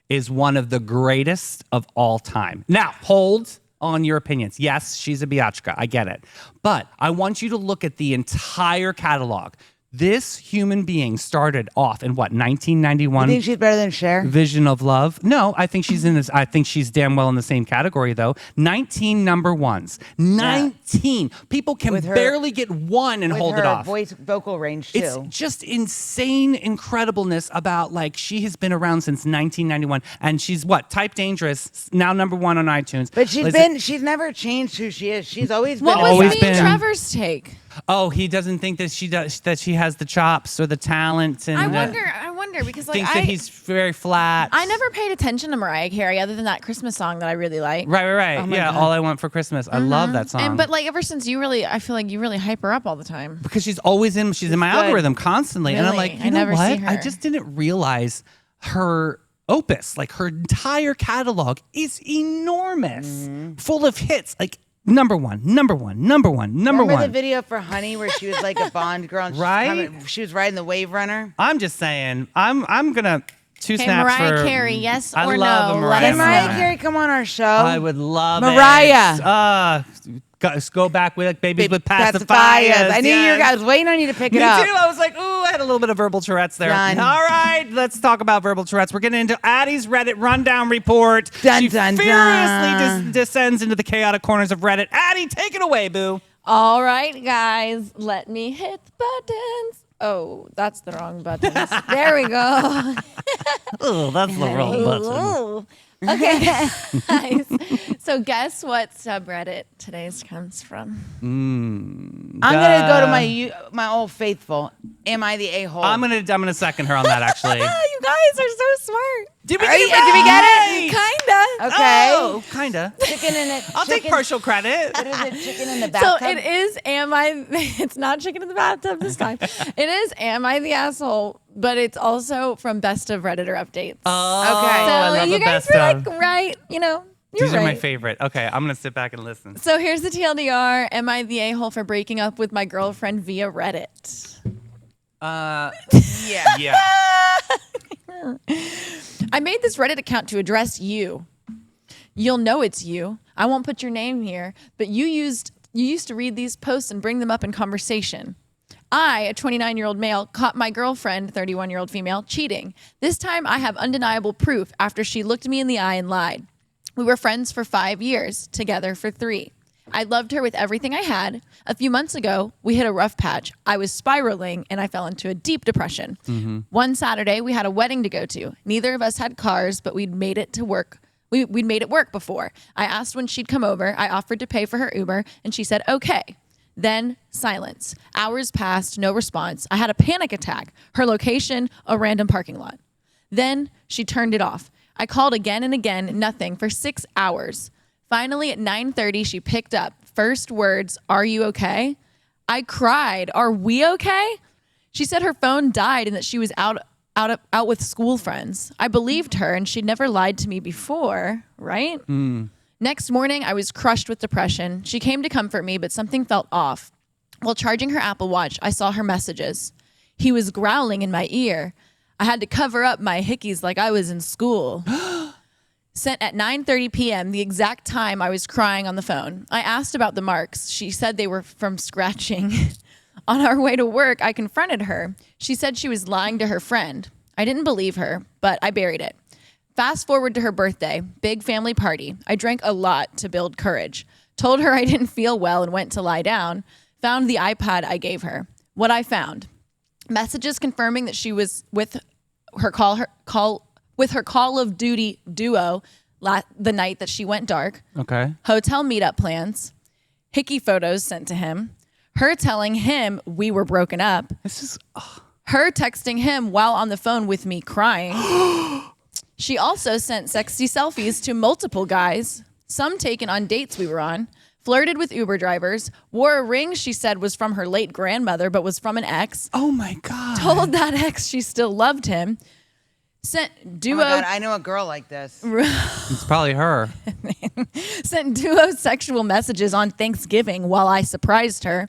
Speaker 2: is one of the greatest of all time. Now, hold on your opinions. Yes, she's a biatchka. I get it. But I want you to look at the entire catalog. This human being started off in what,
Speaker 1: You
Speaker 2: 1991?
Speaker 1: think she's better than Cher?
Speaker 2: Vision of Love. No, I think she's in this. I think she's damn well in the same category though. 19 number ones. 19. People can
Speaker 1: With her-
Speaker 2: barely get one and
Speaker 1: With
Speaker 2: hold
Speaker 1: her
Speaker 2: it off.
Speaker 1: vocal range
Speaker 2: It's
Speaker 1: too.
Speaker 2: just insane incredibleness about like she has been around since 1991 and she's what? Type Dangerous, now number 1 on iTunes.
Speaker 1: But she's never changed who she is. She's always been.
Speaker 3: What was
Speaker 2: Always
Speaker 3: me
Speaker 2: been.
Speaker 3: and Trevor's take?
Speaker 2: Oh, he doesn't think that she has the chops or the talent and
Speaker 3: I wonder because like
Speaker 2: thinks that he's very flat.
Speaker 3: I never paid attention to Mariah Carey other than that Christmas song that I really like.
Speaker 2: Right.
Speaker 1: Oh my
Speaker 2: Yeah,
Speaker 1: God.
Speaker 2: All I Want for Christmas. I love that song.
Speaker 3: But like ever since I feel like you really hype her up all the time.
Speaker 2: Because she's in my
Speaker 1: good.
Speaker 2: algorithm constantly. And I'm
Speaker 3: Really?
Speaker 2: like,
Speaker 3: I
Speaker 2: you know
Speaker 3: never see
Speaker 2: what? I
Speaker 3: her.
Speaker 2: just didn't realize her opus, like her entire catalog is enormous,
Speaker 1: Mm-hmm.
Speaker 2: full of hits. Like number one.
Speaker 1: Remember the video for Honey where she was like a Bond girl and
Speaker 2: Right?
Speaker 1: she was riding the Wave Runner?
Speaker 2: I'm just saying, I'm gonna two
Speaker 3: Okay,
Speaker 2: snaps
Speaker 3: Mariah
Speaker 2: for
Speaker 3: Carey, yes
Speaker 2: I
Speaker 3: or
Speaker 2: love
Speaker 3: no?
Speaker 2: a Mariah
Speaker 3: Let
Speaker 1: Can
Speaker 3: us
Speaker 1: Mariah
Speaker 3: know.
Speaker 1: Carey come on our show?
Speaker 2: I would love
Speaker 1: Mariah.
Speaker 2: it. Go back with like babies with
Speaker 1: Pacifiers.
Speaker 2: pacifiers.
Speaker 1: I knew I was waiting on you to pick
Speaker 2: Me
Speaker 1: it up.
Speaker 2: too. I was like, ooh, I had a little bit of verbal Tourette's there.
Speaker 1: Done.
Speaker 2: All right, let's talk about verbal Tourette's. We're getting into Addie's Reddit rundown report.
Speaker 1: Dun,
Speaker 2: she
Speaker 1: dun,
Speaker 2: furiously
Speaker 1: dun.
Speaker 2: descends into the chaotic corners of Reddit. Addie, take it away, boo.
Speaker 3: All right, guys, let me hit the buttons. Oh, that's the wrong buttons. There we go.
Speaker 2: Oh, that's the wrong button.
Speaker 3: Ooh. Okay, guys. So guess what subreddit today's comes from?
Speaker 1: I'm gonna go to my old faithful. Am I the a-hole?
Speaker 2: I'm gonna second her on that actually.
Speaker 3: You guys are so smart.
Speaker 2: Did we
Speaker 1: Are
Speaker 2: get
Speaker 1: you-
Speaker 2: it right?
Speaker 1: did we get it?
Speaker 3: Kinda.
Speaker 1: Okay.
Speaker 2: Oh, kinda.
Speaker 1: Chicken in it.
Speaker 2: I'll take partial credit.
Speaker 1: What is it? Chicken in the
Speaker 3: So
Speaker 1: bathtub.
Speaker 3: it is, it's not chicken in the bathtub this time. It is, am I the asshole? But it's also from Best of Redditor updates.
Speaker 2: Oh,
Speaker 1: Okay.
Speaker 3: so
Speaker 2: I love
Speaker 3: you
Speaker 2: the
Speaker 3: guys
Speaker 2: best
Speaker 3: were
Speaker 2: of.
Speaker 3: like, right, you're
Speaker 2: These
Speaker 3: right.
Speaker 2: are my favorite. Okay, I'm gonna sit back and listen.
Speaker 3: So here's the TLDR. Am I the a-hole for breaking up with my girlfriend via Reddit?
Speaker 1: yeah.
Speaker 2: Yeah.
Speaker 3: I made this Reddit account to address you. You'll know it's you. I won't put your name here, but you used to read these posts and bring them up in conversation. I, a 29-year-old male, caught my girlfriend, 31-year-old female, cheating. This time I have undeniable proof after she looked me in the eye and lied. We were friends for 5 years, together for 3. I loved her with everything I had. A few months ago, we hit a rough patch. I was spiraling and I fell into a deep depression. One Saturday, we had a wedding to go to. Neither of us had cars, but we'd made it to work. We'd made it work before. I asked when she'd come over. I offered to pay for her Uber, and she said, okay. Then silence. Hours passed, no response. I had a panic attack. Her location, a random parking lot. Then she turned it off. I called again and again, nothing for 6 hours. Finally, at 9:30, she picked up. First words, "Are you okay?" I cried. "Are we okay?" She said her phone died and that she was out with school friends. I believed her, and she'd never lied to me before, right? Next morning, I was crushed with depression. She came to comfort me, but something felt off. While charging her Apple Watch, I saw her messages. He was growling in my ear. I had to cover up my hickeys like I was in school. Sent at 9:30 p.m., the exact time I was crying on the phone. I asked about the marks. She said they were from scratching. On our way to work, I confronted her. She said she was lying to her friend. I didn't believe her, but I buried it. Fast forward to her birthday, big family party. I drank a lot to build courage. Told her I didn't feel well and went to lie down. Found the iPad I gave her. What I found: messages confirming that she was with her Call of Duty duo the night that she went dark.
Speaker 2: Okay.
Speaker 3: Hotel meetup plans. Hickey photos sent to him. Her telling him we were broken up.
Speaker 2: This is.
Speaker 3: Her texting him while on the phone with me crying. She also sent sexy selfies to multiple guys, some taken on dates we were on, flirted with Uber drivers, wore a ring she said was from her late grandmother but was from an ex,
Speaker 2: Oh my God.
Speaker 3: told that ex she still loved him, sent
Speaker 1: Oh
Speaker 3: duo
Speaker 1: my God, I know a girl like this.
Speaker 2: It's probably her.
Speaker 3: sent duo sexual messages on Thanksgiving while I surprised her.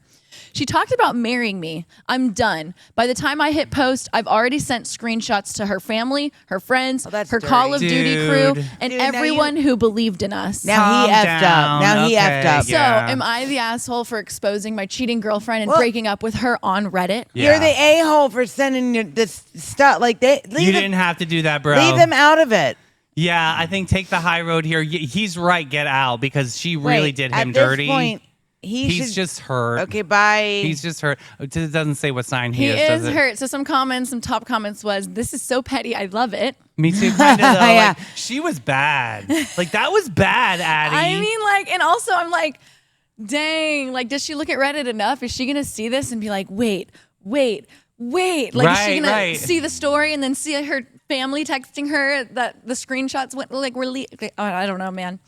Speaker 3: She talked about marrying me. I'm done. By the time I hit post, I've already sent screenshots to her family, her friends,
Speaker 1: that's
Speaker 3: her
Speaker 1: dirty.
Speaker 3: Call of Duty crew,
Speaker 2: Dude.
Speaker 3: and
Speaker 1: Dude, now
Speaker 3: everyone who believed in us.
Speaker 1: Now he
Speaker 2: Calm
Speaker 1: effed
Speaker 2: down.
Speaker 1: up. Now he
Speaker 2: Okay,
Speaker 1: effed up.
Speaker 3: So,
Speaker 2: yeah.
Speaker 3: am I the asshole for exposing my cheating girlfriend and
Speaker 1: Well-
Speaker 3: breaking up with her on Reddit?
Speaker 2: Yeah.
Speaker 1: You're the a-hole for sending this stuff. Like
Speaker 2: You
Speaker 1: leave
Speaker 2: didn't have to do that, bro.
Speaker 1: leave them out of it.
Speaker 2: Yeah, I think take the high road here. He's right. Get out because she really
Speaker 1: Wait,
Speaker 2: did
Speaker 1: at
Speaker 2: him
Speaker 1: this
Speaker 2: dirty.
Speaker 1: Point, he
Speaker 2: He's
Speaker 1: should,
Speaker 2: just hurt.
Speaker 1: okay. Bye.
Speaker 2: He's just hurt. It doesn't say what sign
Speaker 3: He
Speaker 2: is. does
Speaker 3: is
Speaker 2: it?
Speaker 3: hurt. So some top comments was, "This is so petty. I love it."
Speaker 2: Me too. Kind of though.
Speaker 1: Yeah.
Speaker 2: Like, she was bad. Like that was bad, Addie.
Speaker 3: I mean, like, and also I'm like, dang, like, does she look at Reddit enough? Is she gonna see this and be like, wait? Like, is she
Speaker 2: Right,
Speaker 3: gonna
Speaker 2: right.
Speaker 3: see the story and then see her family texting her that the screenshots went like were I don't know, man.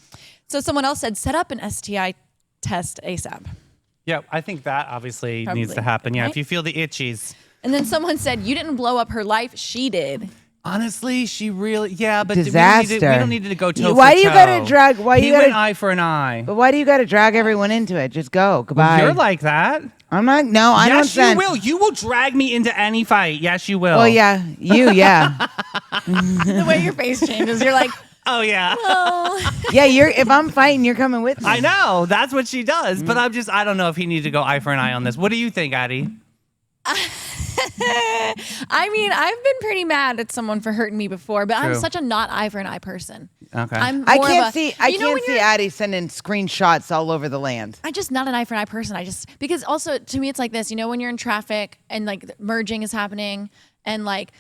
Speaker 3: So someone else said, set up an STI test ASAP.
Speaker 2: Yeah, I think that obviously
Speaker 3: Probably,
Speaker 2: needs to happen. Yeah,
Speaker 3: right?
Speaker 2: if you feel the itchies.
Speaker 3: And then someone said, you didn't blow up her life, she did.
Speaker 2: Honestly, she really, yeah, but
Speaker 1: Disaster.
Speaker 2: we don't need to go toe
Speaker 1: Why
Speaker 2: for
Speaker 1: do you
Speaker 2: toe.
Speaker 1: gotta drag- why
Speaker 2: he
Speaker 1: you
Speaker 2: went
Speaker 1: gotta-
Speaker 2: eye for an eye.
Speaker 1: But why do you got to drag everyone into it? Just go. Goodbye.
Speaker 2: You're like that.
Speaker 1: I'm not. No, I don't
Speaker 2: Yes, you
Speaker 1: send.
Speaker 2: will. You will drag me into any fight. Yes, you will.
Speaker 1: Well, yeah, yeah,
Speaker 3: The way your face changes, you're like,
Speaker 2: Oh, yeah.
Speaker 3: oh.
Speaker 1: yeah. If I'm fighting, you're coming with me.
Speaker 2: I know. That's what she does. But I don't know if he needs to go eye for an eye on this. What do you think, Addie?
Speaker 3: I mean, I've been pretty mad at someone for hurting me before, but I'm
Speaker 2: True.
Speaker 3: such a not eye for an eye person.
Speaker 2: Okay.
Speaker 3: I'm
Speaker 1: I
Speaker 3: more
Speaker 1: can't
Speaker 3: of a,
Speaker 1: see. I
Speaker 3: you know
Speaker 1: can't
Speaker 3: when
Speaker 1: see
Speaker 3: you're-
Speaker 1: Addie sending screenshots all over the land.
Speaker 3: I'm just not an eye for an eye person. Because also to me, it's like this, you know, when you're in traffic and like merging is happening and like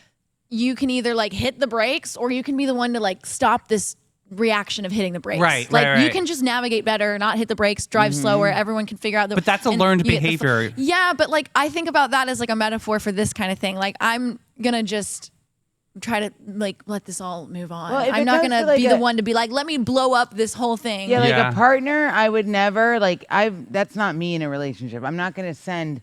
Speaker 3: you can either like hit the brakes or you can be the one to like stop this reaction of hitting the brakes.
Speaker 2: Right,
Speaker 3: Like
Speaker 2: right,
Speaker 3: you
Speaker 2: right.
Speaker 3: can just navigate better, not hit the brakes, drive slower. Everyone can figure out the.
Speaker 2: But that's a
Speaker 3: and
Speaker 2: learned
Speaker 3: you get the
Speaker 2: behavior.
Speaker 3: yeah, but like I think about that as like a metaphor for this kind of thing. Like I'm gonna just try to like let this all move on.
Speaker 1: Well, if
Speaker 3: I'm
Speaker 1: it
Speaker 3: not
Speaker 1: comes
Speaker 3: gonna
Speaker 1: to, like,
Speaker 3: be the
Speaker 1: a-
Speaker 3: one to be like, let me blow up this whole thing.
Speaker 1: Yeah, like
Speaker 2: Yeah.
Speaker 1: a partner, I would never like. That's not me in a relationship. I'm not gonna send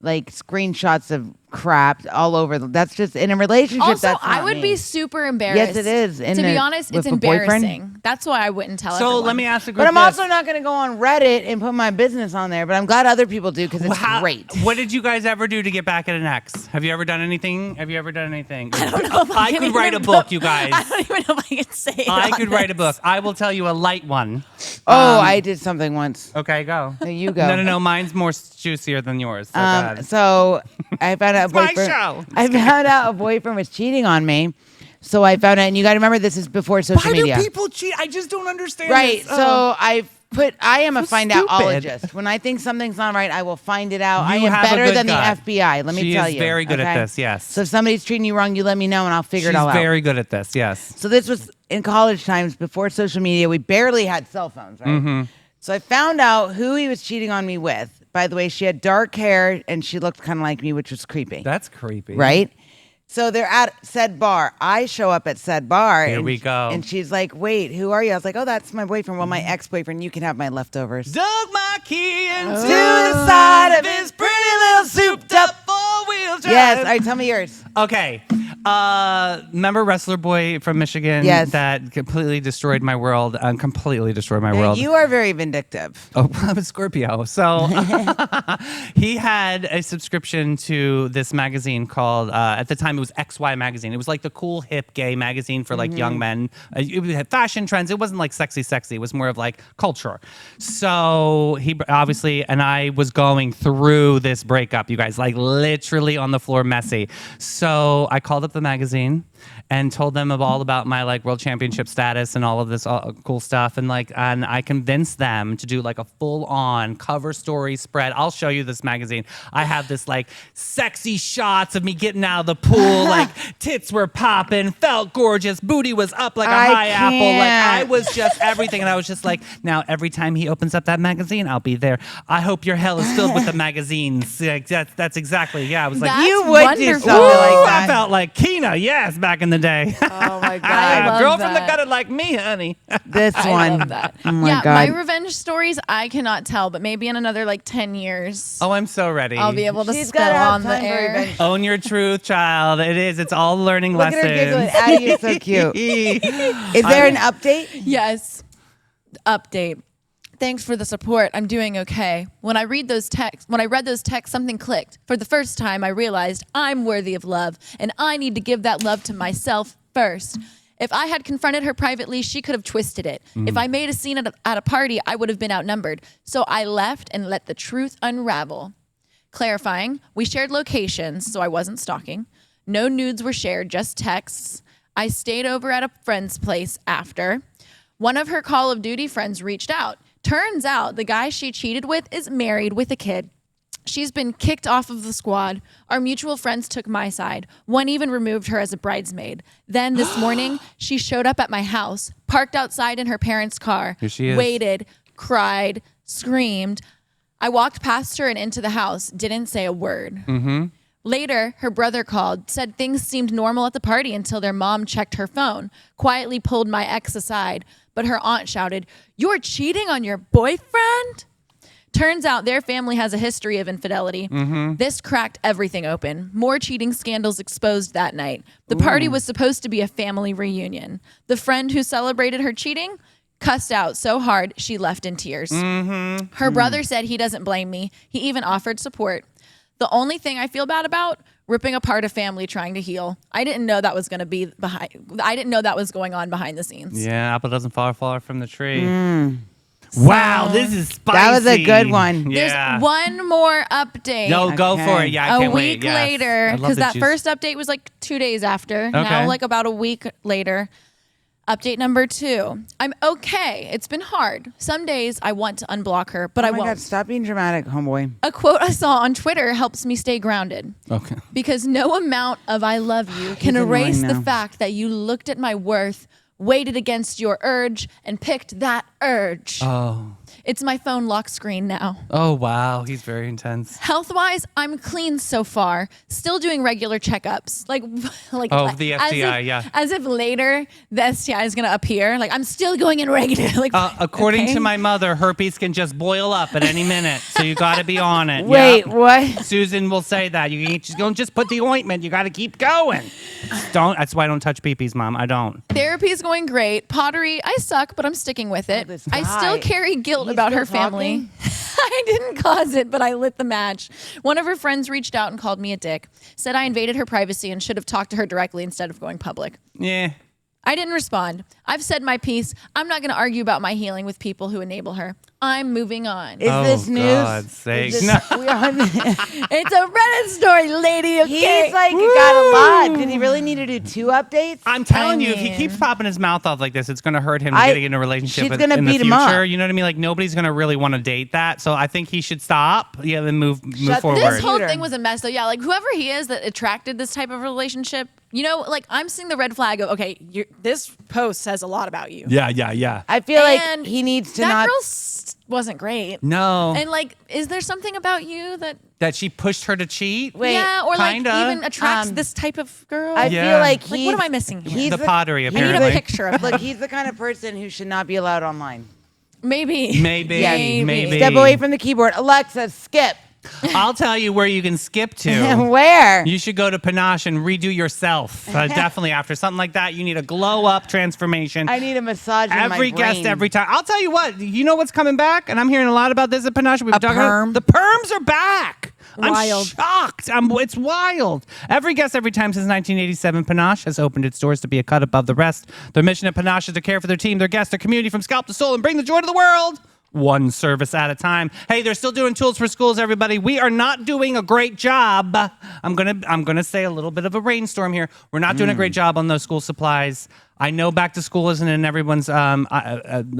Speaker 1: like screenshots of crap all over. That's just in a relationship.
Speaker 3: Also,
Speaker 1: that's not
Speaker 3: I would
Speaker 1: me.
Speaker 3: be super embarrassed.
Speaker 1: Yes, it is.
Speaker 3: To be honest, it's
Speaker 1: with a boyfriend.
Speaker 3: embarrassing. That's why I wouldn't tell
Speaker 2: So
Speaker 3: everyone.
Speaker 2: let me ask the group
Speaker 1: But I'm
Speaker 2: this.
Speaker 1: also not going to go on Reddit and put my business on there. But I'm glad other people do because it's great.
Speaker 2: What did you guys ever do to get back at an ex? Have you ever done anything? I
Speaker 3: don't know if
Speaker 2: I
Speaker 3: can
Speaker 2: could write a
Speaker 3: even
Speaker 2: book,
Speaker 3: put-
Speaker 2: you guys.
Speaker 3: I don't even know if I can say it.
Speaker 2: I
Speaker 3: on
Speaker 2: could write a
Speaker 3: this.
Speaker 2: book. I will tell you a light one.
Speaker 1: Oh, I did something once.
Speaker 2: Okay, go.
Speaker 1: No, you go.
Speaker 2: No. Mine's more juicier than yours. So go ahead.
Speaker 1: So I found out a
Speaker 2: my
Speaker 1: boyfriend.
Speaker 2: show.
Speaker 1: I found out a boyfriend was cheating on me. So I found out, and you got to remember this is before social
Speaker 2: Why
Speaker 1: media.
Speaker 2: do people cheat? I just don't understand.
Speaker 1: Right.
Speaker 2: this.
Speaker 1: So I I am a
Speaker 2: So
Speaker 1: find
Speaker 2: stupid.
Speaker 1: outologist. When I think something's not right, I will find it out. I
Speaker 2: You
Speaker 1: am
Speaker 2: have a
Speaker 1: better
Speaker 2: good
Speaker 1: than
Speaker 2: gut.
Speaker 1: the FBI. Let me
Speaker 2: She
Speaker 1: tell
Speaker 2: is
Speaker 1: you.
Speaker 2: very good at
Speaker 1: okay?
Speaker 2: this, yes.
Speaker 1: So if somebody's treating you wrong, you let me know and I'll figure
Speaker 2: She's
Speaker 1: it all out.
Speaker 2: very good at this, yes.
Speaker 1: So this was in college times before social media. We barely had cell phones, right?
Speaker 2: Mm-hmm.
Speaker 1: So I found out who he was cheating on me with. By the way, she had dark hair and she looked kind of like me, which was creepy.
Speaker 2: That's creepy.
Speaker 1: Right? So they're at said bar. I show up at said bar.
Speaker 2: Here
Speaker 1: and,
Speaker 2: we go.
Speaker 1: And she's like, wait, who are you? I was like, oh, that's my boyfriend. Well, my ex-boyfriend. You can have my leftovers.
Speaker 2: Dug my key into
Speaker 1: To the side of his pretty little souped up.
Speaker 2: four-wheel drive.
Speaker 1: Yes. All right, tell me yours.
Speaker 2: Okay. Remember Wrestler Boy from Michigan?
Speaker 1: Yes.
Speaker 2: That completely destroyed my world. Completely destroyed my world.
Speaker 1: You are very vindictive.
Speaker 2: Oh, I'm a Scorpio. So he had a subscription to this magazine called, at the time it was XY Magazine. It was like the cool, hip, gay magazine for like young men. It had fashion trends. It wasn't like sexy. It was more of like culture. So he obviously, and I was going through this breakup, you guys, like literally on the floor, messy. So I called up the magazine and told them all about my like world championship status and all of this cool stuff. And I convinced them to do like a full on cover story spread. I'll show you this magazine. I have this like sexy shots of me getting out of the pool, like tits were popping, felt gorgeous, booty was up like a
Speaker 1: I
Speaker 2: high apple. Like I
Speaker 1: can't.
Speaker 2: was just everything. And I was just like, now every time he opens up that magazine, I'll be there. I hope your hell is filled with the magazines. Like, that's exactly, yeah. I was like,
Speaker 3: That's
Speaker 1: You would do
Speaker 3: wonderful.
Speaker 1: something like
Speaker 2: I
Speaker 1: that.
Speaker 2: felt like Keena, yes, back in the day.
Speaker 1: Oh my
Speaker 3: I
Speaker 1: God.
Speaker 3: love
Speaker 2: Girl from the
Speaker 3: that.
Speaker 2: gutter like me, honey.
Speaker 1: This
Speaker 3: I
Speaker 1: one.
Speaker 3: love that.
Speaker 1: Oh my
Speaker 3: yeah,
Speaker 1: God.
Speaker 3: my revenge stories I cannot tell, but maybe in another like 10 years
Speaker 2: Oh, I'm so ready.
Speaker 3: I'll be able to
Speaker 1: She's
Speaker 3: spill
Speaker 1: gotta have
Speaker 3: on the
Speaker 1: time for
Speaker 3: air.
Speaker 1: revenge.
Speaker 2: Own your truth, child. It is. It's all learning
Speaker 1: Look at her giggling.
Speaker 2: lessons.
Speaker 1: Addie, you're so cute. Is there an update?
Speaker 3: Yes. Update. Thanks for the support. I'm doing okay. When I read those texts, something clicked. For the first time, I realized I'm worthy of love, and I need to give that love to myself first. If I had confronted her privately, she could have twisted it. If I made a scene at a party, I would have been outnumbered. So I left and let the truth unravel. Clarifying, we shared locations, so I wasn't stalking. No nudes were shared, just texts. I stayed over at a friend's place after. One of her Call of Duty friends reached out. Turns out the guy she cheated with is married with a kid. She's been kicked off of the squad. Our mutual friends took my side. One even removed her as a bridesmaid. Then this morning, she showed up at my house, parked outside in her parents' car,
Speaker 2: Here she is.
Speaker 3: waited, cried, screamed. I walked past her and into the house, didn't say a word. Later, her brother called, said things seemed normal at the party until their mom checked her phone, quietly pulled my ex aside. But her aunt shouted, "You're cheating on your boyfriend?" Turns out their family has a history of infidelity. This cracked everything open. More cheating scandals exposed that night. The party was supposed to be a family reunion. The friend who celebrated her cheating cussed out so hard she left in tears. Her brother said he doesn't blame me. He even offered support. The only thing I feel bad about, ripping apart a family trying to heal. I didn't know that was going to be I didn't know that was going on behind the scenes.
Speaker 2: Yeah, apple doesn't fall far from the tree. Wow, this is spicy.
Speaker 1: That was a good one.
Speaker 3: There's
Speaker 2: Yeah.
Speaker 3: one more update.
Speaker 2: No, go
Speaker 1: Okay.
Speaker 2: for it. Yeah, I
Speaker 3: A
Speaker 2: can't
Speaker 3: week
Speaker 2: wait. Yes.
Speaker 3: later,
Speaker 2: I love
Speaker 3: because that
Speaker 2: you-
Speaker 3: first update was like 2 days after.
Speaker 2: Okay.
Speaker 3: Now, like about a week later. Update number 2. I'm okay. It's been hard. Some days I want to unblock her, but I
Speaker 1: Oh my
Speaker 3: won't.
Speaker 1: God, stop being dramatic, homeboy.
Speaker 3: A quote I saw on Twitter helps me stay grounded.
Speaker 2: Okay.
Speaker 3: Because no amount of I love you can
Speaker 1: annoying
Speaker 3: erase the
Speaker 1: now.
Speaker 3: fact that you looked at my worth, weighted against your urge, and picked that urge.
Speaker 2: Oh.
Speaker 3: It's my phone lock screen now.
Speaker 2: Oh, wow. He's very intense.
Speaker 3: Health-wise, I'm clean so far. Still doing regular checkups, like
Speaker 2: Oh, the
Speaker 3: as
Speaker 2: STI,
Speaker 3: if,
Speaker 2: yeah.
Speaker 3: As if later the STI is gonna appear. Like I'm still going in regular. Like
Speaker 2: According
Speaker 3: okay.
Speaker 2: to my mother, herpes can just boil up at any minute, so you got to be on it.
Speaker 1: Wait,
Speaker 2: Yep.
Speaker 1: what?
Speaker 2: Susan will say that you ain't just don't just put the ointment. You got to keep going. Don't. That's why I don't touch peepees, Mom. I don't.
Speaker 3: Therapy is going great. Pottery, I suck, but I'm sticking with it.
Speaker 1: this
Speaker 3: I still
Speaker 1: guy.
Speaker 3: carry guilt
Speaker 1: He's
Speaker 3: about
Speaker 1: still
Speaker 3: her family.
Speaker 1: talking?
Speaker 3: I didn't cause it, but I lit the match. One of her friends reached out and called me a dick. Said I invaded her privacy and should have talked to her directly instead of going public.
Speaker 2: Yeah.
Speaker 3: I didn't respond. I've said my piece. I'm not going to argue about my healing with people who enable her. I'm moving on.
Speaker 1: Is this news?
Speaker 2: God's sake.
Speaker 1: Is this- we are on-
Speaker 3: It's a Reddit story, lady. Okay.
Speaker 1: He's like got a lot. Did he really need to do 2 updates?
Speaker 2: I'm telling you, if he
Speaker 3: mean-
Speaker 2: keeps popping his mouth off like this, it's going to hurt him
Speaker 1: I-
Speaker 2: getting into a relationship
Speaker 1: she's
Speaker 2: in
Speaker 1: gonna
Speaker 2: the
Speaker 1: beat him
Speaker 2: future.
Speaker 1: up.
Speaker 2: You know what I mean? Like nobody's going to really want to date that. So I think he should stop. Yeah, then move
Speaker 1: Shut
Speaker 2: forward.
Speaker 3: This whole
Speaker 1: Computer.
Speaker 3: thing was a mess, though. Yeah, like whoever he is that attracted this type of relationship, you know, like I'm seeing the red flag of, okay, this post says a lot about you.
Speaker 2: yeah.
Speaker 1: I feel
Speaker 3: And
Speaker 1: like he needs to
Speaker 3: that
Speaker 1: not.
Speaker 3: girl wasn't great.
Speaker 2: No,
Speaker 3: And like, is there something about you that,
Speaker 2: that she pushed her to cheat.
Speaker 1: Wait,
Speaker 3: yeah, or
Speaker 2: kinda.
Speaker 3: like even attracts
Speaker 1: Um,
Speaker 3: this type of girl?
Speaker 1: I
Speaker 2: Yeah.
Speaker 1: feel like
Speaker 3: Like,
Speaker 1: he's.
Speaker 3: what am I missing here?
Speaker 1: He's
Speaker 2: The pottery,
Speaker 3: I need
Speaker 2: apparently.
Speaker 3: a picture of
Speaker 1: Look,
Speaker 3: him.
Speaker 1: he's the kind of person who should not be allowed online.
Speaker 3: Maybe.
Speaker 2: Maybe,
Speaker 1: Yeah.
Speaker 2: maybe.
Speaker 1: Step away from the keyboard. Alexa, skip.
Speaker 2: I'll tell you where you can skip to.
Speaker 1: Where?
Speaker 2: You should go to Panache and redo yourself. Definitely after something like that, you need a glow up transformation.
Speaker 1: I need a massage in
Speaker 2: Every
Speaker 1: my
Speaker 2: guest,
Speaker 1: brain.
Speaker 2: every time. I'll tell you what. You know what's coming back, and I'm hearing a lot about this at Panache. We've been
Speaker 3: A
Speaker 2: talking
Speaker 3: perm?
Speaker 2: about the perms are back.
Speaker 3: Wild.
Speaker 2: I'm shocked. It's wild. Every guest, every time since 1987, Panache has opened its doors to be a cut above the rest. Their mission at Panache is to care for their team, their guests, their community from scalp to soul, and bring the joy to the world. One service at a time. Hey, they're still doing tools for schools, everybody. We are not doing a great job. I'm gonna say a little bit of a rainstorm here. We're not doing a great job on those school supplies. I know back to school isn't in everyone's